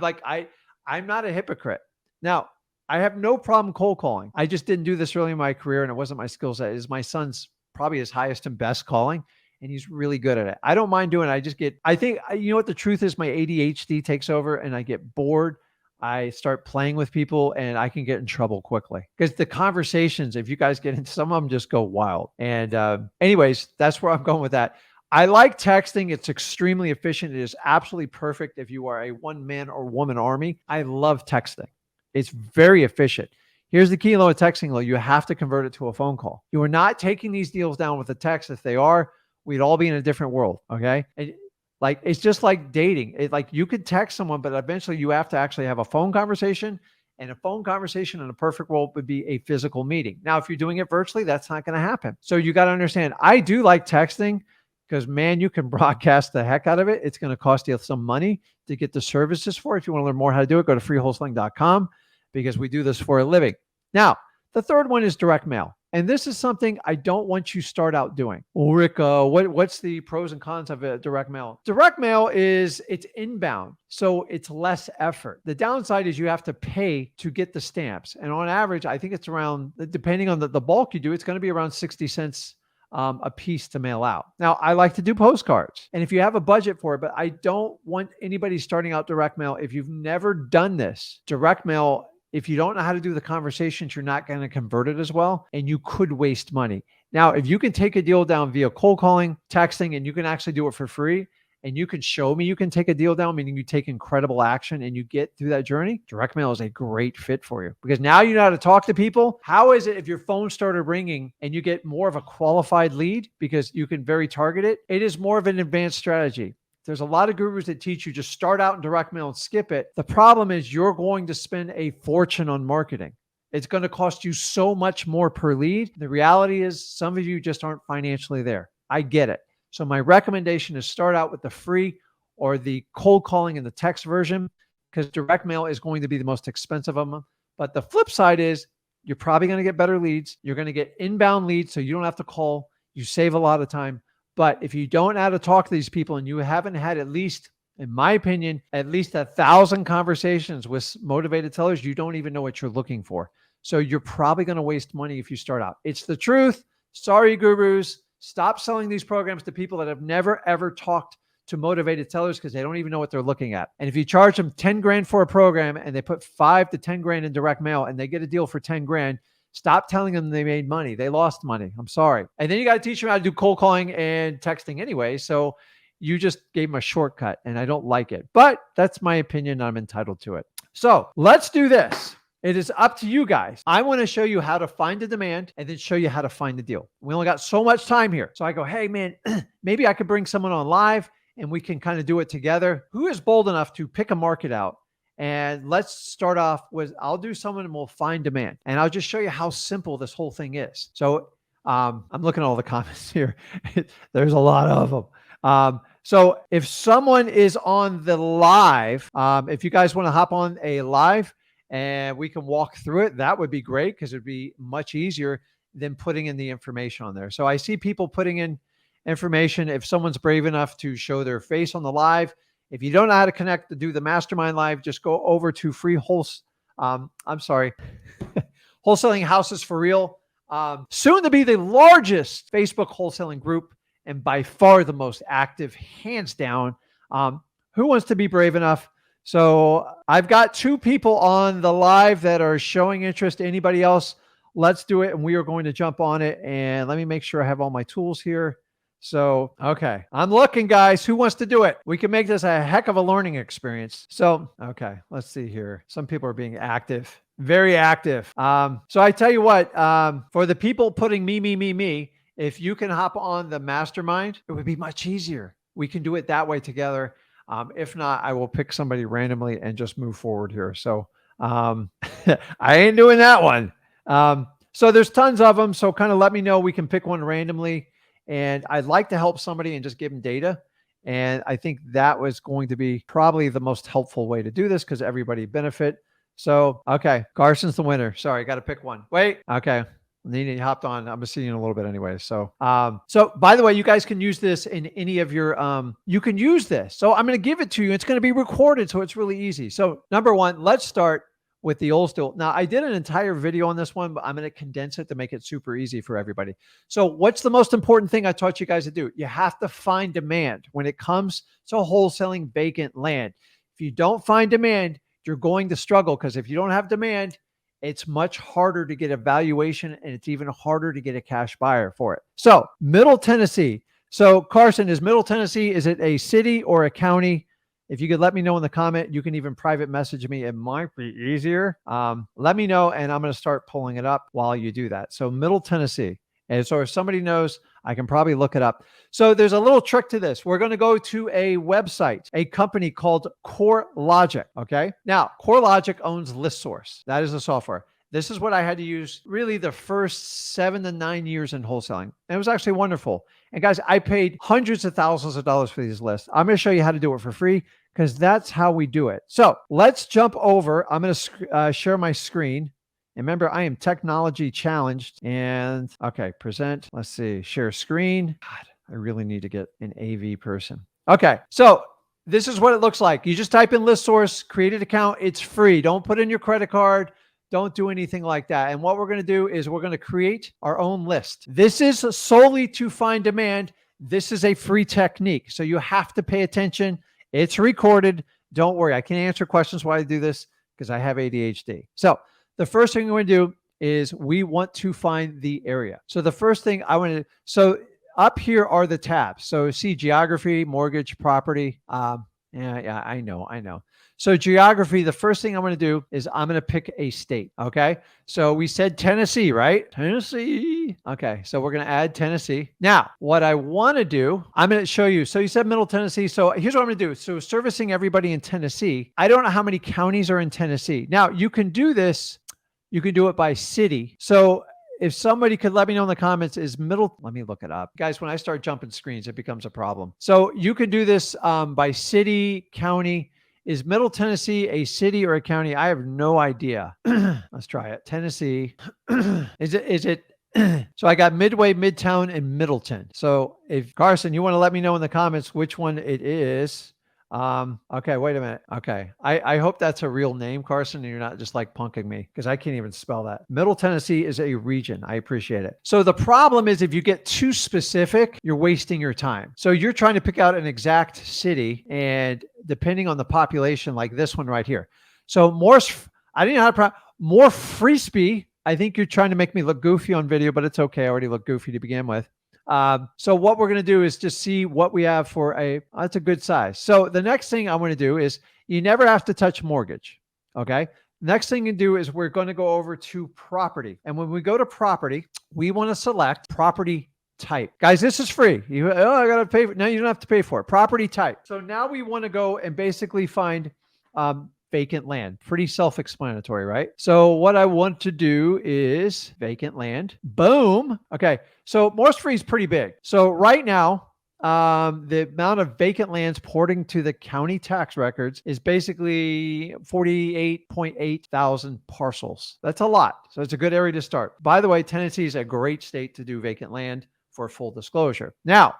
A: not a hypocrite. Now, I have no problem cold calling. I just didn't do this early in my career and it wasn't my skill set. It's my son's probably his highest and best calling. And he's really good at it. I don't mind doing it. I think, you know what the truth is, my ADHD takes over and I get bored. I start playing with people and I can get in trouble quickly because the conversations, if you guys get into some of them, just go wild. And anyways, that's where I'm going with that. I like texting. It's extremely efficient. It is absolutely perfect if you are a one man or woman army. I love texting. It's very efficient. Here's the key with texting, though. You have to convert it to a phone call. You are not taking these deals down with a text. If they are, we'd all be in a different world. Okay. And it's just like dating. You could text someone, but eventually you have to actually have a phone conversation, and a phone conversation in a perfect world would be a physical meeting. Now, if you're doing it virtually, that's not going to happen. So you got to understand, I do like texting because, man, you can broadcast the heck out of it. It's going to cost you some money to get the services for it. If you want to learn more how to do it, go to freewholesaling.com because we do this for a living. Now, the third one is direct mail. And this is something I don't want you to start out doing. Well, Rick, what's the pros and cons of direct mail? Direct mail it's inbound, so it's less effort. The downside is you have to pay to get the stamps. And on average, I think it's around, depending on the bulk you do, it's going to be around 60 cents a piece to mail out. Now, I like to do postcards, and if you have a budget for it, but I don't want anybody starting out direct mail. If you've never done this, direct mail, if you don't know how to do the conversations, you're not going to convert it as well, and you could waste money. Now, if you can take a deal down via cold calling, texting, and you can actually do it for free, and you can show me you can take a deal down, meaning you take incredible action and you get through that journey, direct mail is a great fit for you, because now you know how to talk to people. How is it if your phone started ringing and you get more of a qualified lead because you can very target it? It is more of an advanced strategy. There's a lot of gurus that teach you just start out in direct mail and skip it. The problem is you're going to spend a fortune on marketing. It's going to cost you so much more per lead. The reality is some of you just aren't financially there. I get it. So my recommendation is start out with the free or the cold calling and the text version, because direct mail is going to be the most expensive of them. But the flip side is you're probably going to get better leads. You're going to get inbound leads, so you don't have to call. You save a lot of time. But if you don't know how to talk to these people and you haven't had at least, in my opinion, at least 1,000 conversations with motivated sellers, you don't even know what you're looking for. So you're probably going to waste money if you start out. It's the truth. Sorry, gurus. Stop selling these programs to people that have never, ever talked to motivated sellers, because they don't even know what they're looking at. And if you charge them 10 grand for a program and they put 5 to 10 grand in direct mail and they get a deal for 10 grand, stop telling them they made money. They lost money. I'm sorry. And then you got to teach them how to do cold calling and texting anyway. So you just gave them a shortcut, and I don't like it. But that's my opinion. I'm entitled to it. So let's do this. It is up to you guys. I want to show you how to find the demand and then show you how to find the deal. We only got so much time here. So I go, hey man, maybe I could bring someone on live and we can kind of do it together. Who is bold enough to pick a market out? And let's start off with, I'll do someone and we'll find demand. And I'll just show you how simple this whole thing is. So I'm looking at all the comments here. There's a lot of them. So if someone is on the live, if you guys want to hop on a live, and we can walk through it, that would be great, because it'd be much easier than putting in the information on there. So I see people putting in information. If someone's brave enough to show their face on the live, if you don't know how to connect to do the mastermind live, just go over to Wholesaling Houses for Real. Soon to be the largest Facebook wholesaling group, and by far the most active, hands down. Who wants to be brave enough? So I've got 2 people on the live that are showing interest. Anybody else? Let's do it. And we are going to jump on it. And let me make sure I have all my tools here. So, okay. I'm looking, guys. Who wants to do it? We can make this a heck of a learning experience. So, okay. Let's see here. Some people are being active, very active. So I tell you what, for the people putting me, if you can hop on the mastermind, it would be much easier. We can do it that way together. If not, I will pick somebody randomly and just move forward here. So I ain't doing that one. So there's tons of them. So kind of let me know. We can pick one randomly. And I'd like to help somebody and just give them data. And I think that was going to be probably the most helpful way to do this, because everybody benefit. So, okay. Carson's the winner. Sorry, got to pick one. Wait. Okay. Nene hopped on. I'm seeing in a little bit anyway. So by the way, you guys can use this in any of your, you can use this. So I'm going to give it to you. It's going to be recorded. So it's really easy. So number one, let's start with the old stool. Now I did an entire video on this one, but I'm going to condense it to make it super easy for everybody. So what's the most important thing I taught you guys to do? You have to find demand when it comes to wholesaling vacant land. If you don't find demand, you're going to struggle, because if you don't have demand, it's much harder to get a valuation, and it's even harder to get a cash buyer for it. So Middle Tennessee. So Carson, is Middle Tennessee, is it a city or a county? If you could let me know in the comment, you can even private message me. It might be easier. Let me know, and I'm going to start pulling it up while you do that. So Middle Tennessee. And so if somebody knows, I can probably look it up. So there's a little trick to this. We're going to go to a website, a company called CoreLogic. Okay. Now, CoreLogic owns ListSource. That is the software. This is what I had to use really the first 7 to 9 years in wholesaling. And it was actually wonderful. And guys, I paid hundreds of thousands of dollars for these lists. I'm going to show you how to do it for free, because that's how we do it. So let's jump over. I'm going to share my screen. And remember, I am technology challenged. And okay, present. Let's see, share screen. God, I really need to get an AV person. Okay, so this is what it looks like. You just type in list source, create an account. It's free. Don't put in your credit card. Don't do anything like that. And what we're going to do is we're going to create our own list. This is solely to find demand. This is a free technique. So you have to pay attention. It's recorded. Don't worry. I can answer questions while I do this because I have ADHD. So the first thing we're going to do is we want to find the area. So the first thing I want to, so up here are the tabs. So see geography, mortgage, property. Yeah, I know. So geography, the first thing I'm going to do is I'm going to pick a state. Okay. So we said Tennessee, right? Tennessee. Okay. So we're going to add Tennessee. Now, what I want to do, I'm going to show you. So you said Middle Tennessee. So here's what I'm going to do. So servicing everybody in Tennessee. I don't know how many counties are in Tennessee. Now you can do this. You can do it by city. So if somebody could let me know in the comments, is Middle, let me look it up. Guys, when I start jumping screens, it becomes a problem. So you can do this by city, county. Is Middle Tennessee a city or a county? I have no idea. Let's try it. Tennessee. Is it? So I got Midway, Midtown, and Middleton. So if Carson, you want to let me know in the comments which one it is. Okay, wait a minute. Okay. I hope that's a real name, Carson, and you're not just like punking me because I can't even spell that. Middle Tennessee is a region. I appreciate it. So the problem is if you get too specific, you're wasting your time. So you're trying to pick out an exact city and depending on the population, like this one right here. So I didn't know how to more Frisbee. I think you're trying to make me look goofy on video, but it's okay. I already look goofy to begin with. So what we're going to do is just see what we have for that's a good size. So the next thing I want to do is you never have to touch mortgage. Okay. Next thing you do is we're going to go over to property. And when we go to property, we want to select property type. Guys, this is free. I got to pay for it. No, you don't have to pay for it. Property type. So now we want to go and basically find, vacant land. Pretty self-explanatory, right? So what I want to do is vacant land. Boom. Okay. So Morse Free is pretty big. So right now, the amount of vacant lands porting to the county tax records is basically 48.8 thousand parcels. That's a lot. So it's a good area to start. By the way, Tennessee is a great state to do vacant land for full disclosure. Now,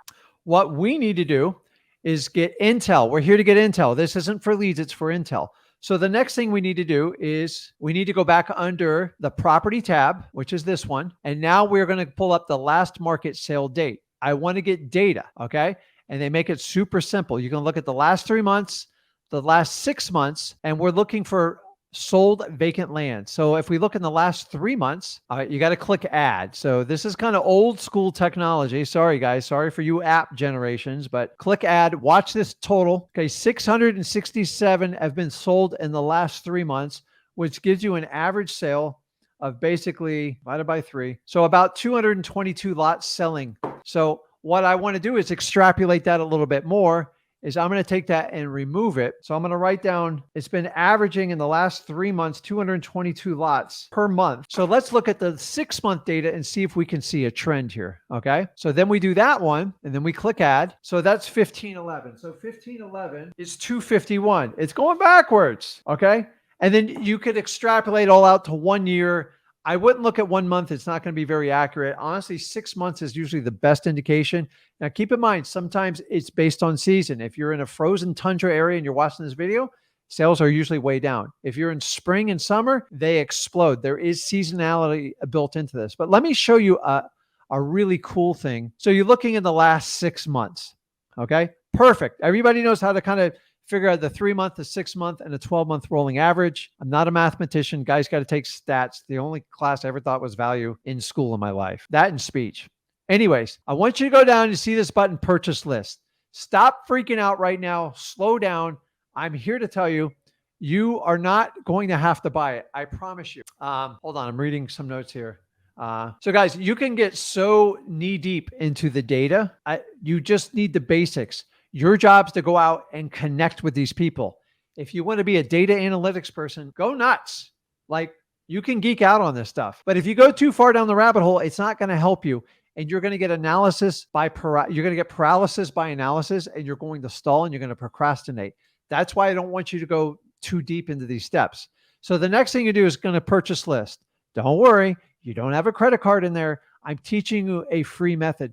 A: what we need to do is get intel. We're here to get intel. This isn't for leads, it's for intel. So the next thing we need to do is we need to go back under the property tab, which is this one. And now we're going to pull up the last market sale date. I want to get data. Okay. And they make it super simple. You can look at the last 3 months, the last 6 months, and we're looking for sold vacant land. So if we look in the last 3 months, you got to click add. So this is kind of old school technology. Sorry, guys. Sorry for you app generations, but click add. Watch this total. Okay. 667 have been sold in the last 3 months, which gives you an average sale of basically divided by 3. So about 222 lots selling. So what I want to do is extrapolate that a little bit more. Is I'm going to take that and remove it. So I'm going to write down, it's been averaging in the last 3 months, 222 lots per month. So let's look at the 6-month data and see if we can see a trend here. Okay. So then we do that one and then we click add. So that's 1511. So 1511 is 251. It's going backwards. Okay. And then you could extrapolate all out to 1 year. I wouldn't look at 1 month. It's not going to be very accurate. Honestly, 6 months is usually the best indication. Now, keep in mind, sometimes it's based on season. If you're in a frozen tundra area and you're watching this video, sales are usually way down. If you're in spring and summer, they explode. There is seasonality built into this. But let me show you a really cool thing. So you're looking in the last 6 months. Okay, perfect. Everybody knows how to kind of figure out the 3 month, the 6 month, and a 12-month rolling average. I'm not a mathematician. Guys got to take stats. The only class I ever thought was value in school in my life. That and speech. Anyways, I want you to go down and see this button, purchase list. Stop freaking out right now. Slow down. I'm here to tell you, you are not going to have to buy it. I promise you. Hold on. I'm reading some notes here. So guys, you can get so knee deep into the data. You just need the basics. Your job's to go out and connect with these people. If you want to be a data analytics person, go nuts. Like, you can geek out on this stuff. But if you go too far down the rabbit hole, it's not going to help you. And you're going to get you're going to get paralysis by analysis, and you're going to stall and you're going to procrastinate. That's why I don't want you to go too deep into these steps. So the next thing you do is going to purchase list. Don't worry. You don't have a credit card in there. I'm teaching you a free method.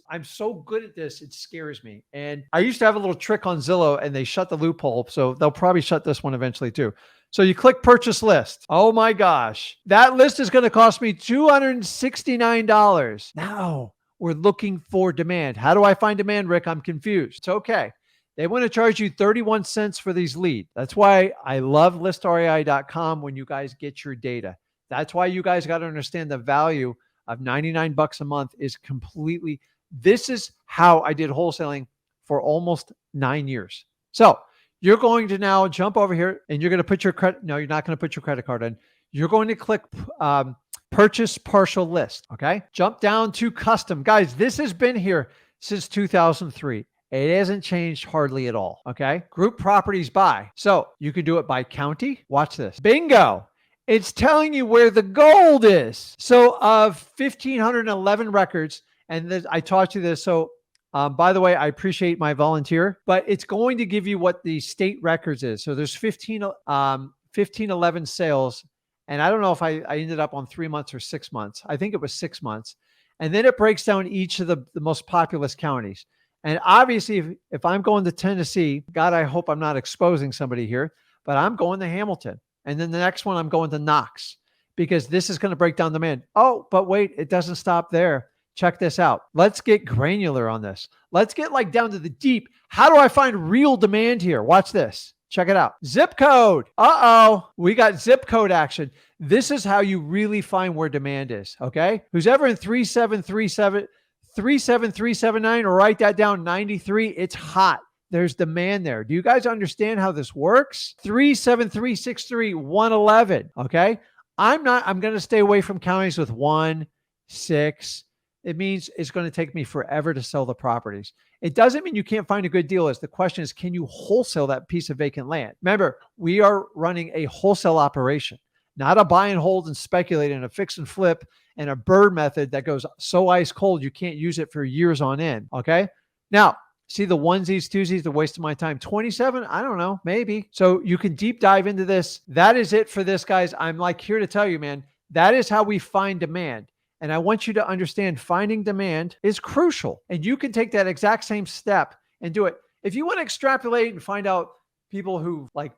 A: I'm so good at this, it scares me. And I used to have a little trick on Zillow and they shut the loophole. So they'll probably shut this one eventually too. So you click purchase list. Oh my gosh. That list is going to cost me $269. Now we're looking for demand. How do I find demand, Rick? I'm confused. It's okay. They want to charge you 31 cents for these leads. That's why I love listrei.com when you guys get your data. That's why you guys got to understand the value of 99 bucks a month is completely. This is how I did wholesaling for almost 9 years. So you're going to now jump over here and you're going to put your credit. No, you're not going to put your credit card in. You're going to click purchase partial list. Okay. Jump down to custom. Guys, this has been here since 2003. It hasn't changed hardly at all. Okay. Group properties by. So you can do it by county. Watch this. Bingo. It's telling you where the gold is. So of 1,511 records, and I taught you this. So by the way, I appreciate my volunteer, but it's going to give you what the state records is. So there's 1,511 sales. And I don't know if I ended up on 3 months or 6 months. I think it was 6 months. And then it breaks down each of the most populous counties. And obviously, if I'm going to Tennessee, God, I hope I'm not exposing somebody here, but I'm going to Hamilton. And then the next one, I'm going to Knox because this is going to break down demand. Oh, but wait, it doesn't stop there. Check this out. Let's get granular on this. Let's get like down to the deep. How do I find real demand here? Watch this. Check it out. Zip code. Uh-oh. We got zip code action. This is how you really find where demand is. Okay. Who's ever in 37379, write that down. 93. It's hot. There's demand there. Do you guys understand how this works? 37363 Okay. I'm going to stay away from counties with 1, 6. It means it's going to take me forever to sell the properties. It doesn't mean you can't find a good deal. The question is, can you wholesale that piece of vacant land? Remember, we are running a wholesale operation, not a buy and hold and speculate and a fix and flip and a bird method that goes so ice cold you can't use it for years on end. Okay. Now, see the onesies, twosies, the waste of my time. 27, I don't know, maybe. So you can deep dive into this. That is it for this, guys. I'm like here to tell you, man, that is how we find demand. And I want you to understand finding demand is crucial. And you can take that exact same step and do it. If you want to extrapolate and find out people who like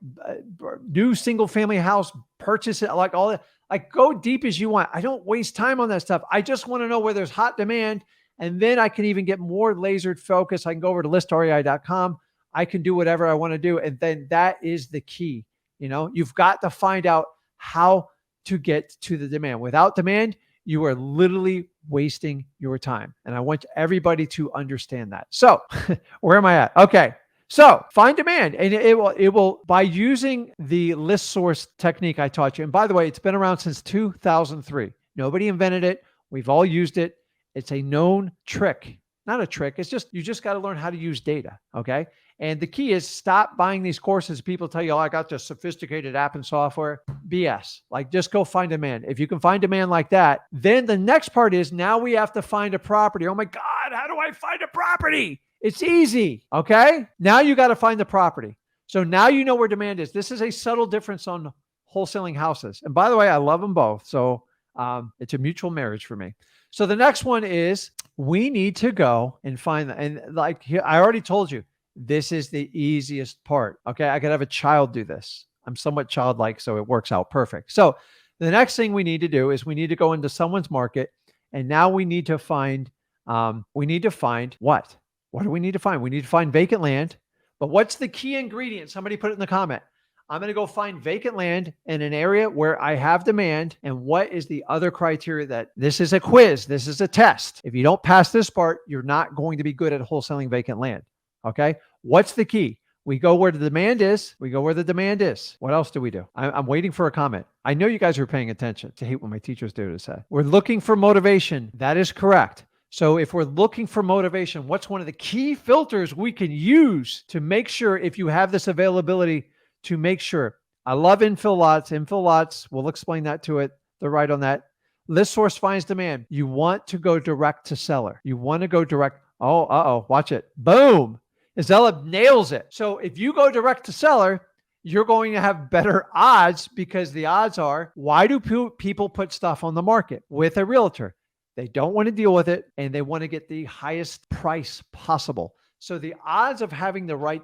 A: new single family house, purchase it, like all that, like go deep as you want. I don't waste time on that stuff. I just want to know where there's hot demand. And then I can even get more lasered focus. I can go over to listrei.com. I can do whatever I want to do. And then that is the key. You know, you've got to find out how to get to the demand. Without demand, you are literally wasting your time. And I want everybody to understand that. So where am I at? Okay. So find demand, and it will by using the list source technique I taught you. And by the way, it's been around since 2003. Nobody invented it. We've all used it. It's a known trick, not a trick. It's just, you just got to learn how to use data. Okay. And the key is stop buying these courses. People tell you, oh, I got this sophisticated app and software. BS. Like just go find demand. If you can find demand like that, then the next part is now we have to find a property. Oh my God, how do I find a property? It's easy. Okay. Now you got to find the property. So now you know where demand is. This is a subtle difference on wholesaling houses. And by the way, I love them both. So it's a mutual marriage for me. So the next one is we need to go and find and like here, I already told you, this is the easiest part. Okay. I could have a child do this. I'm somewhat childlike, so it works out perfect. So the next thing we need to do is we need to go into someone's market. And now we need to find what? What do we need to find? We need to find vacant land. But what's the key ingredient? Somebody put it in the comment. I'm going to go find vacant land in an area where I have demand. And what is the other criteria that this is a quiz? This is a test. If you don't pass this part, you're not going to be good at wholesaling vacant land. Okay. What's the key? We go where the demand is. We go where the demand is. What else do we do? I'm waiting for a comment. I know you guys are paying attention. I hate when my teachers do this. We're looking for motivation. That is correct. So if we're looking for motivation, what's one of the key filters we can use to make sure if you have this availability to make sure? I love infill lots. Infill lots, we'll explain that to it. They're right on that. List source finds demand. You want to go direct to seller. You want to go direct. Oh, watch it. Boom. Zella nails it. So if you go direct to seller, you're going to have better odds, because the odds are, why do people put stuff on the market with a realtor? They don't want to deal with it, and they want to get the highest price possible. So the odds of having the right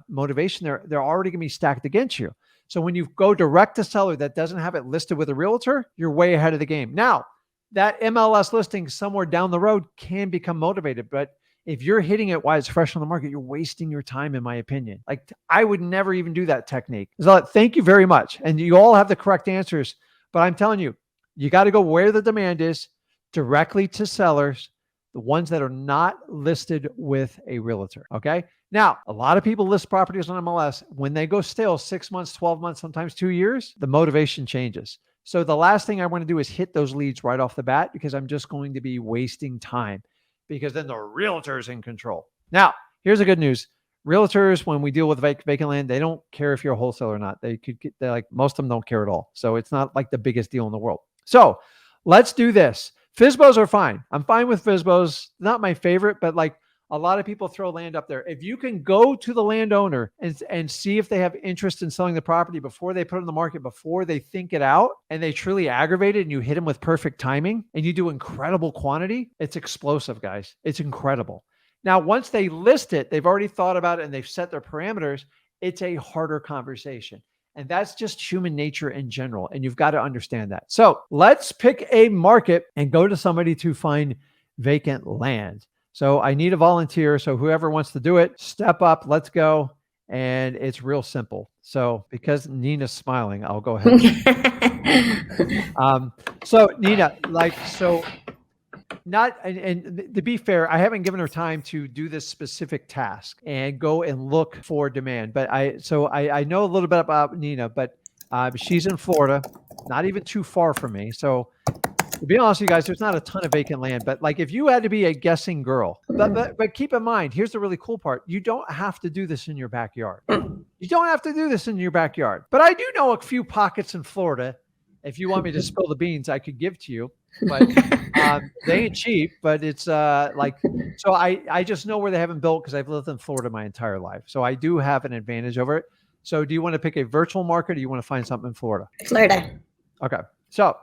A: motivation, they're already going to be stacked against you. So when you go direct to seller that doesn't have it listed with a realtor, you're way ahead of the game. Now, that MLS listing somewhere down the road can become motivated, but if you're hitting it while it's fresh on the market, you're wasting your time, in my opinion. Like, I would never even do that technique. So thank you very much. And you all have the correct answers, but I'm telling you, you got to go where the demand is, directly to sellers, the ones that are not listed with a realtor. Okay. Now, a lot of people list properties on MLS. When they go stale 6 months, 12 months, sometimes 2 years, the motivation changes. So the last thing I want to do is hit those leads right off the bat, because I'm just going to be wasting time, because then the realtor's in control. Now, here's the good news. Realtors, when we deal with vacant land, they don't care if you're a wholesaler or not. They're like, most of them don't care at all. So it's not like the biggest deal in the world. So let's do this. FSBOs are fine. I'm fine with FSBOs. Not my favorite, but like, a lot of people throw land up there. If you can go to the landowner and see if they have interest in selling the property before they put it on the market, before they think it out, and they truly aggravate it, and you hit them with perfect timing, and you do incredible quantity, it's explosive, guys. It's incredible. Now, once they list it, they've already thought about it and they've set their parameters. It's a harder conversation. And that's just human nature in general. And you've got to understand that. So let's pick a market and go to somebody to find vacant land. So I need a volunteer. So whoever wants to do it, step up, let's go. And it's real simple. So because Nina's smiling, I'll go ahead. So Nina, and to be fair, I haven't given her time to do this specific task and go and look for demand. But I know a little bit about Nina, but she's in Florida, not even too far from me. So to be honest with you guys, there's not a ton of vacant land, but like, if you had to be a guessing girl, but keep in mind, here's the really cool part. You don't have to do this in your backyard. You don't have to do this in your backyard, but I do know a few pockets in Florida. If you want me to spill the beans, I could give to you, but they ain't cheap, but it's so I just know where they haven't built, because I've lived in Florida my entire life. So I do have an advantage over it. So do you want to pick a virtual market, or do you want to find something in Florida?
B: Florida.
A: Okay. So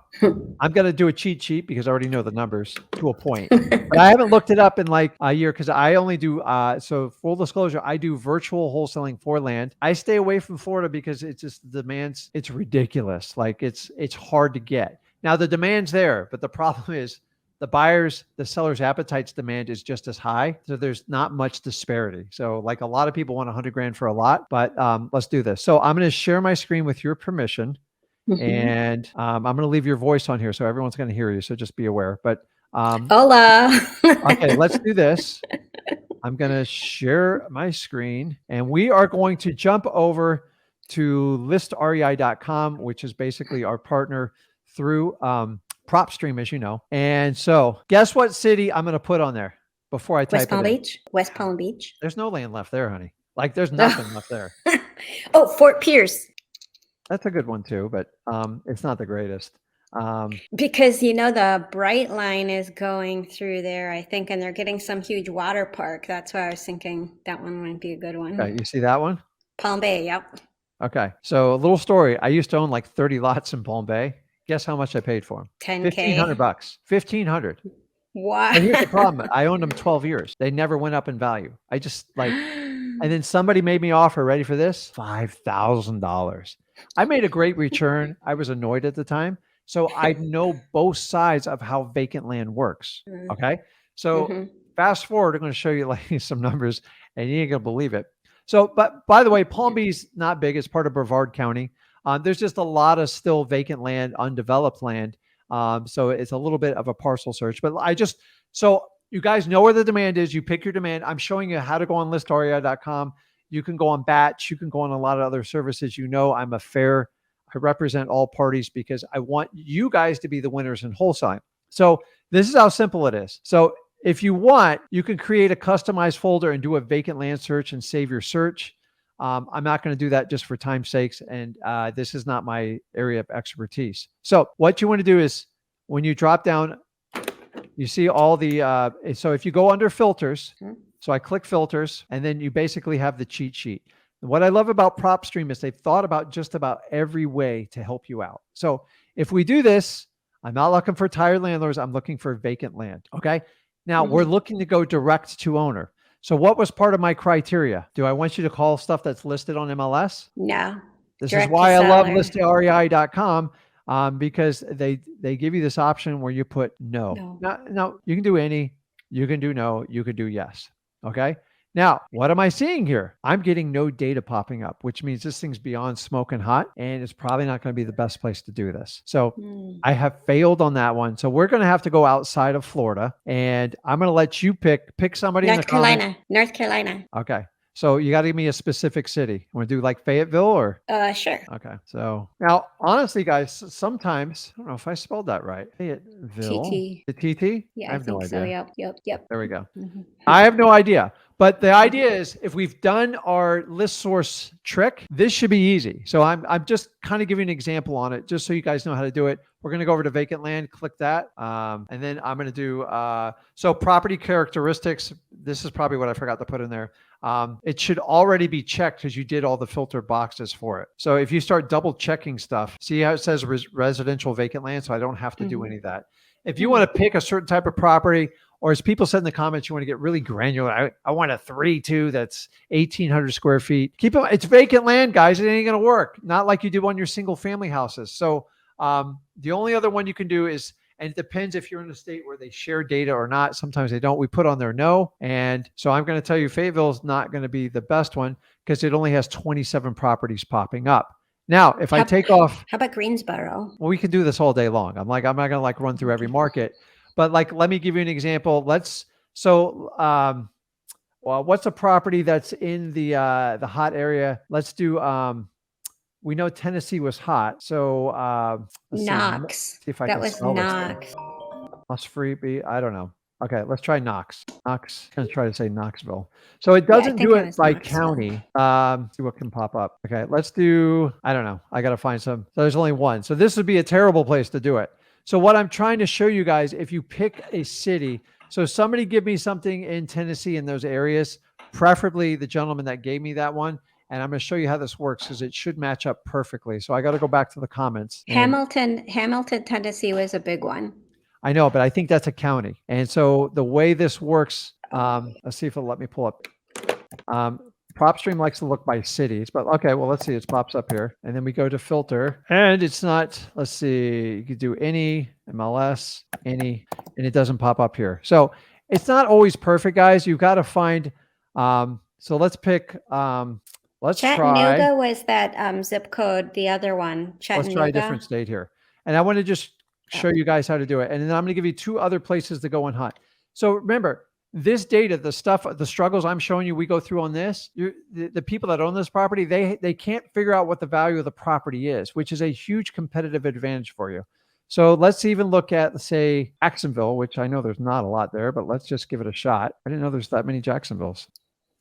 A: I'm going to do a cheat sheet, because I already know the numbers to a point, but I haven't looked it up in like a year, because I only do, so full disclosure, I do virtual wholesaling for land. I stay away from Florida because it's just demands. It's ridiculous. Like it's hard to get. Now the demand's there, but the problem is the seller's appetite's demand is just as high. So there's not much disparity. So like, a lot of people want 100 grand for a lot, but let's do this. So I'm going to share my screen with your permission. And I'm going to leave your voice on here, so everyone's going to hear you. So just be aware. But
B: hola.
A: Okay, let's do this. I'm going to share my screen, and we are going to jump over to listrei.com, which is basically our partner through PropStream, as you know. And so guess what city I'm going to put on there before I type
B: West Palm Beach? West Palm Beach.
A: There's no land left there, honey. Like, there's nothing left there.
B: Oh, Fort Pierce.
A: That's a good one too, but it's not the greatest.
B: Because the bright line is going through there, I think, and they're getting some huge water park. That's why I was thinking that one might be a good one.
A: Okay, you see that one?
B: Palm Bay, yep.
A: Okay, so a little story. I used to own like 30 lots in Palm Bay. Guess how much I paid for them?
B: $10K.
A: $1,500. $1,500.
B: Wow.
A: And here's the problem. I owned them 12 years. They never went up in value. I just and then somebody made me offer, ready for this? $5,000. I made a great return. I was annoyed at the time. So I know both sides of how vacant land works. Okay. So fast forward, I'm going to show you like some numbers, and you ain't going to believe it. So, but by the way, Palm Beach's not big. It's part of Brevard County. There's just a lot of still vacant land, undeveloped land. So it's a little bit of a parcel search, but so you guys know where the demand is. You pick your demand. I'm showing you how to go on listrei.com. You can go on Batch. You can go on a lot of other services. I represent all parties, because I want you guys to be the winners in wholesaling. So this is how simple it is. So if you want, you can create a customized folder and do a vacant land search and save your search. I'm not going to do that just for time's sakes. And this is not my area of expertise. So what you want to do is, when you drop down, you see all the, so if you go under filters, so I click filters, and then you basically have the cheat sheet. What I love about PropStream is they've thought about just about every way to help you out. So if we do this, I'm not looking for tired landlords. I'm looking for vacant land. Okay. Now we're looking to go direct to owner. So what was part of my criteria? Do I want you to call stuff that's listed on MLS?
B: No.
A: This is
B: Direct to
A: why I love
B: seller.
A: listingrei.com, because they give you this option where you put no.
B: No.
A: Now you can do any, you can do no, you can do yes. Okay. Now, what am I seeing here? I'm getting no data popping up, which means this thing's beyond smoking hot, and it's probably not going to be the best place to do this. So I have failed on that one. So we're going to have to go outside of Florida, and I'm going to let you pick somebody in the
B: North
A: comments.
B: Carolina. North Carolina.
A: Okay. So you got to give me a specific city. Want to do like Fayetteville or?
B: Sure.
A: Okay. So now, honestly, guys, sometimes, I don't know if I spelled that right. Fayetteville.
B: TT.
A: The TT?
B: Yeah,
A: I have no
B: think so.
A: idea.
B: Yep.
A: There we go.
B: Mhm.
A: I have no idea. But the idea is if we've done our list source trick, this should be easy. So I'm just kind of giving an example on it just so you guys know how to do it. We're going to go over to vacant land, click that. And then I'm going to do, so property characteristics. This is probably what I forgot to put in there. It should already be checked because you did all the filter boxes for it. So if you start double checking stuff, see how it says residential vacant land. So I don't have to do any of that. If you want to pick a certain type of property, or as people said in the comments, you want to get really granular. I want a 3-2 that's 1,800 square feet. It's vacant land, guys. It ain't going to work. Not like you do on your single family houses. So the only other one you can do is, and it depends if you're in a state where they share data or not. Sometimes they don't. We put on there no. And so I'm going to tell you Fayetteville is not going to be the best one because it only has 27 properties popping up. Now, if I take off.
B: How about Greensboro?
A: Well, we can do this all day long. I'm not going to like run through every market. But like, let me give you an example. Well, what's a property that's in the hot area? Let's do, we know Tennessee was hot. So,
B: Knox.
A: See if I
B: that
A: can
B: was
A: spell
B: Knox.
A: Must free be, I don't know. Okay, let's try Knox. I'm going to try to say Knoxville. So it doesn't do it by county. See what can pop up. Okay, let's do, I don't know. I got to find some. So there's only one. So this would be a terrible place to do it. So what I'm trying to show you guys, if you pick a city, so somebody give me something in Tennessee in those areas, preferably the gentleman that gave me that one. And I'm going to show you how this works because it should match up perfectly. So I got to go back to the comments.
B: Hamilton, Tennessee was a big one.
A: I know, but I think that's a county. And so the way this works, let's see if it'll let me pull up. PropStream likes to look by cities, but okay, well, let's see. It pops up here. And then we go to filter and it's not, let's see, you could do any, MLS, any, and it doesn't pop up here. So it's not always perfect, guys. You've got to find, so let's pick, let's
B: Chattanooga was that zip code, the other one. Chattanooga.
A: Let's try a different state here. And I want to just show you guys how to do it. And then I'm going to give you 2 other places to go and hunt. So remember, this data, the struggles I'm showing you, we go through on this, the people that own this property, they can't figure out what the value of the property is, which is a huge competitive advantage for you. So let's even look at, say, Jacksonville, which I know there's not a lot there, but let's just give it a shot. I didn't know there's that many Jacksonvilles.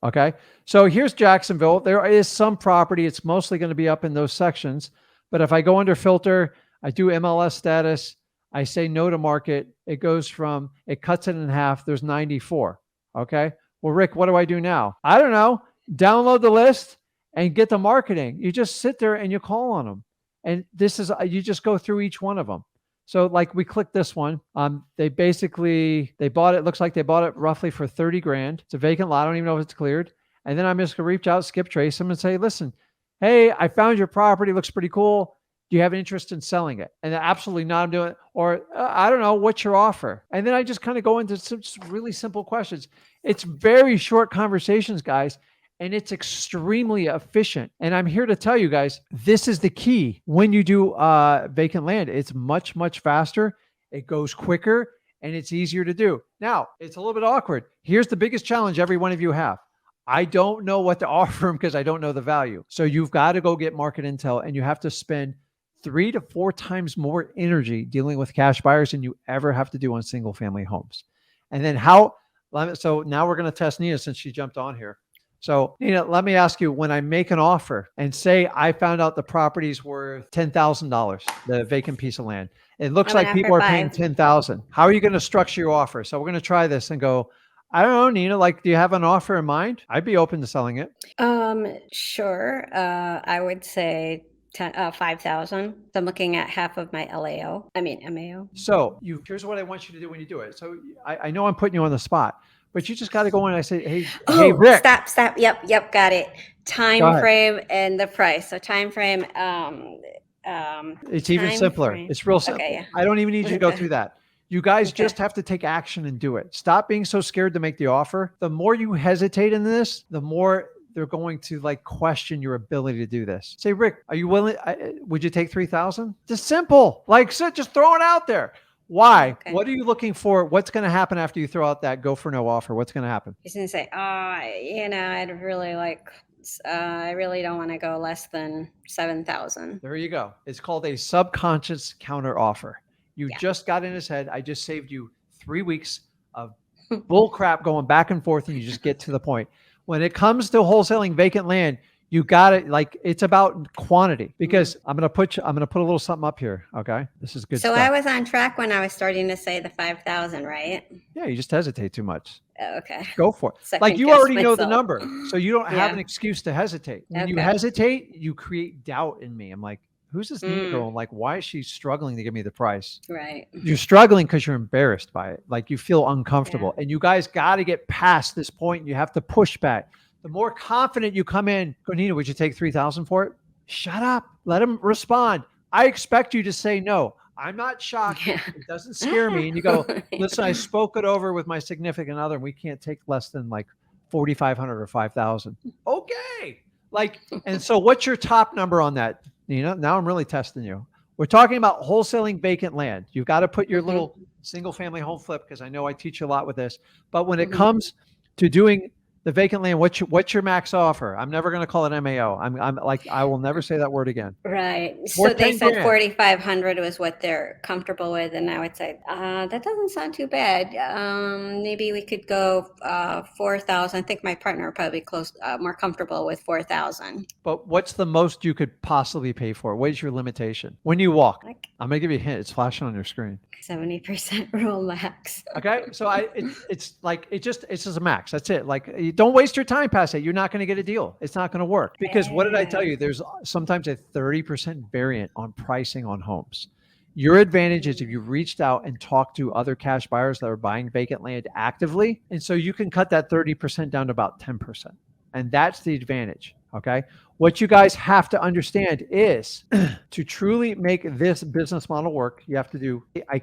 A: Okay. So here's Jacksonville. There is some property. It's mostly going to be up in those sections. But if I go under filter, I do MLS status, I say no to market, it cuts it in half. There's 94. Okay. Well, Rick, what do I do now? I don't know. Download the list and get the marketing. You just sit there and you call on them. And you just go through each one of them. So like we click this one, they bought it. Looks like they bought it roughly for 30 grand. It's a vacant lot. I don't even know if it's cleared. And then I'm just going to reach out, skip trace them and say, listen, hey, I found your property. Looks pretty cool. Do you have an interest in selling it? And absolutely not, I'm doing it. Or I don't know, what's your offer? And then I just kind of go into some really simple questions. It's very short conversations, guys, and it's extremely efficient. And I'm here to tell you guys, this is the key. When you do vacant land, it's much, much faster. It goes quicker and it's easier to do. Now, it's a little bit awkward. Here's the biggest challenge every one of you have. I don't know what to offer them because I don't know the value. So you've got to go get market intel and you have to spend 3 to 4 times more energy dealing with cash buyers than you ever have to do on single family homes. And then so now we're going to test Nina since she jumped on here. So Nina, let me ask you, when I make an offer and say I found out the property's worth $10,000, the vacant piece of land, it looks like people are paying $10,000. How are you going to structure your offer? So we're going to try this and go, I don't know, Nina, like, do you have an offer in mind? I'd be open to selling it.
B: Sure. I would say 5,000. I'm looking at half of my LAO. I mean MAO.
A: So here's what I want you to do when you do it. So I know I'm putting you on the spot, but you just got to go in and I say, hey,
B: Oh,
A: Rick,
B: stop. Yep, got it.
A: go
B: Time
A: ahead.
B: frame and the price. So time frame,
A: It's even
B: time
A: simpler.
B: frame.
A: It's real
B: Okay,
A: simple.
B: yeah.
A: I don't even need you to go
B: Okay.
A: through that. You guys
B: Okay.
A: just have to take action and do it. Stop being so scared to make the offer. The more you hesitate in this, the more they're going to like question your ability to do this. Say, Rick, are you willing? Would you take 3,000? Just simple. Like, so just throw it out there. Why?
B: Okay.
A: What are you looking for? What's going to happen after you throw out that go for no offer? What's going to happen?
B: He's gonna say, I'd really like. I really don't want to go less than 7,000.
A: There you go. It's called a subconscious counter offer. You
B: Yeah.
A: just got in his head. I just saved you 3 weeks of bull crap going back and forth, and you just get to the point. When it comes to wholesaling vacant land, you got it. Like, it's about quantity, because I'm gonna put a little something up here. Okay, this is good
B: So
A: stuff.
B: I was on track when I was starting to say the 5,000, right?
A: Yeah, you just hesitate too much.
B: Oh, okay.
A: Go for it.
B: Second
A: Like, you
B: guess
A: already know the
B: myself.
A: number, so you don't have
B: Yeah.
A: an excuse to hesitate. When you
B: Okay.
A: hesitate, you create doubt in me. I'm like, who's this Nina
B: Mm.
A: girl? I'm like, why is she struggling to give me the price?
B: Right.
A: You're struggling because you're embarrassed by it. Like, you feel uncomfortable. And you guys got to get past this point. You have to push back. The more confident you come in, go, Nina, would you take 3,000 for it? Shut up. Let him respond. I expect you to say no. I'm not shocked.
B: Yeah.
A: It doesn't scare me. And you go, listen, I spoke it over with my significant other, and we can't take less than like 4,500 or 5,000. Okay. Like, and so what's your top number on that, Nina? Now I'm really testing you. We're talking about wholesaling vacant land. You've got to put your little single family home flip, because I know I teach you a lot with this. But when it comes to doing the vacant land, what's your max offer? I'm never going to call it MAO. I'm like, I will never say that word again.
B: Right.
A: Or
B: So they
A: 10
B: said
A: grand.
B: 4,500 was what they're comfortable with, and I would say that doesn't sound too bad. Maybe we could go 4,000. I think my partner would probably close more comfortable with 4,000.
A: But what's the most you could possibly pay for? What is your limitation? When you walk,
B: Like
A: I'm going to give you a hint. It's flashing on your screen.
B: 70% roll max.
A: Okay. So it's just a max. That's it. Like, you don't waste your time past that. You're not going to get a deal. It's not going to work, because what did I tell you? There's sometimes a 30% variant on pricing on homes. Your advantage is if you reached out and talked to other cash buyers that are buying vacant land actively. And so you can cut that 30% down to about 10%. And that's the advantage. Okay. What you guys have to understand is to truly make this business model work, you have to do, I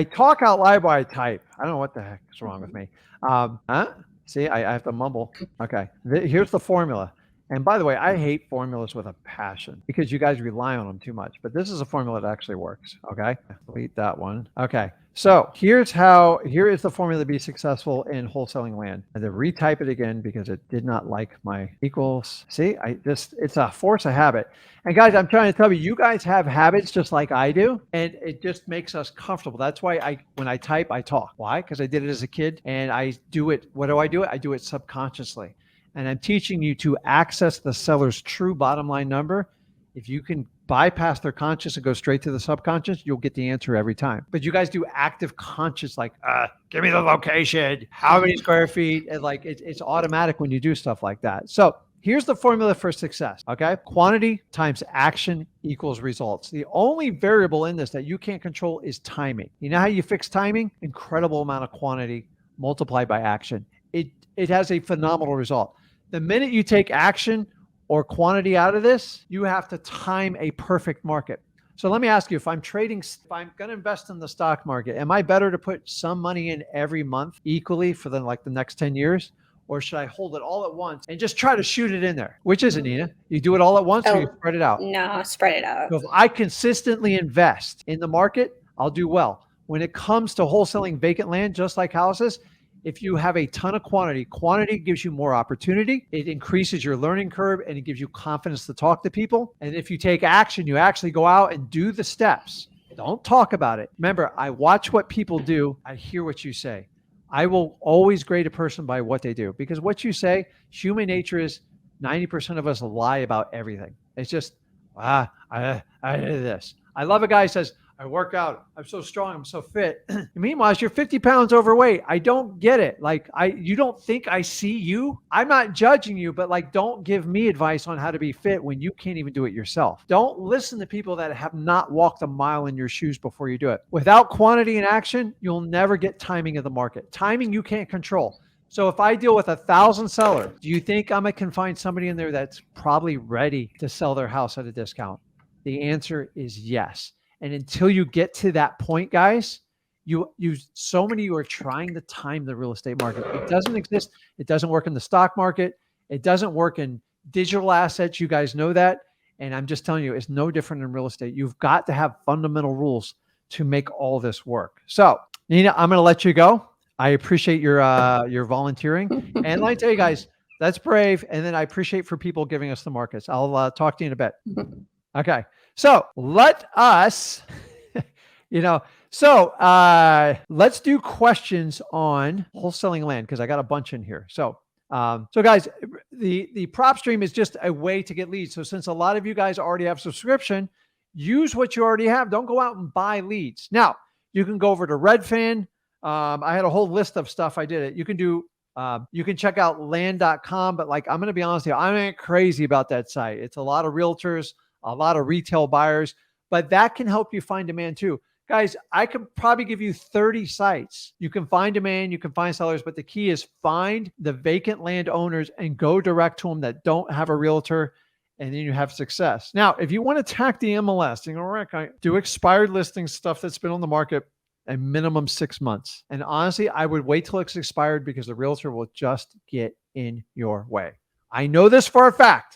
A: talk out loud while I type. I don't know what the heck is wrong with me. See, I have to mumble. Okay. Here's the formula. And by the way, I hate formulas with a passion, because you guys rely on them too much. But this is a formula that actually works. Okay. Delete that one. Okay. So here is the formula to be successful in wholesaling land. And then retype it again because it did not like my equals. See, it's a force of habit. And guys, I'm trying to tell you, you guys have habits just like I do, and it just makes us comfortable. That's why when I type, I talk. Why? Because I did it as a kid, and I do it. What do? I do it subconsciously. And I'm teaching you to access the seller's true bottom line number. If you can bypass their conscious and go straight to the subconscious, you'll get the answer every time. But you guys do active conscious, like, give me the location, how many square feet, and like it's automatic when you do stuff like that. So here's the formula for success. Okay. Quantity times action equals results. The only variable in this that you can't control is timing. You know how you fix timing? Incredible amount of quantity multiplied by action. It has a phenomenal result. The minute you take action or quantity out of this, you have to time a perfect market. So let me ask you, if I'm going to invest in the stock market, am I better to put some money in every month equally for the next 10 years? Or should I hold it all at once and just try to shoot it in there? Which is it, Nina? You do it all at once, or you spread it out?
B: No, spread it out.
A: So if I consistently invest in the market, I'll do well. When it comes to wholesaling vacant land, just like houses, if you have a ton of quantity gives you more opportunity. It increases your learning curve, and it gives you confidence to talk to people. And if you take action, you actually go out and do the steps. Don't talk about it. Remember, I watch what people do. I hear what you say. I will always grade a person by what they do, because what you say, human nature is 90% of us lie about everything. It's just, I did this. I love a guy who says, I work out. I'm so strong. I'm so fit. Meanwhile, you're 50 pounds overweight. I don't get it. Like, you don't think I see you? I'm not judging you, but like, don't give me advice on how to be fit when you can't even do it yourself. Don't listen to people that have not walked a mile in your shoes before you do it. Without quantity and action, you'll never get timing of the market. Timing you can't control. So if I deal with 1,000 sellers, do you think I can find somebody in there that's probably ready to sell their house at a discount? The answer is yes. And until you get to that point, guys, so many of you are trying to time the real estate market. It doesn't exist. It doesn't work in the stock market. It doesn't work in digital assets. You guys know that. And I'm just telling you, it's no different in real estate. You've got to have fundamental rules to make all this work. So, Nina, I'm going to let you go. I appreciate your volunteering. And let me tell you guys, that's brave. And then I appreciate for people giving us the markets. I'll talk to you in a bit. Okay. So let us, let's do questions on wholesaling land because I got a bunch in here. So guys, the prop stream is just a way to get leads. So since a lot of you guys already have subscription, use what you already have. Don't go out and buy leads. Now you can go over to Redfin. I had a whole list of stuff I did it. You can do, you can check out land.com, but like, I'm going to be honest with you, I'm not crazy about that site. It's a lot of realtors, a lot of retail buyers, but that can help you find demand too. Guys, I could probably give you 30 sites. You can find demand, you can find sellers, but the key is find the vacant land owners and go direct to them that don't have a realtor, and then you have success. Now, if you want to attack the MLS, do expired listings, stuff that's been on the market a minimum 6 months. And honestly, I would wait till it's expired because the realtor will just get in your way. I know this for a fact.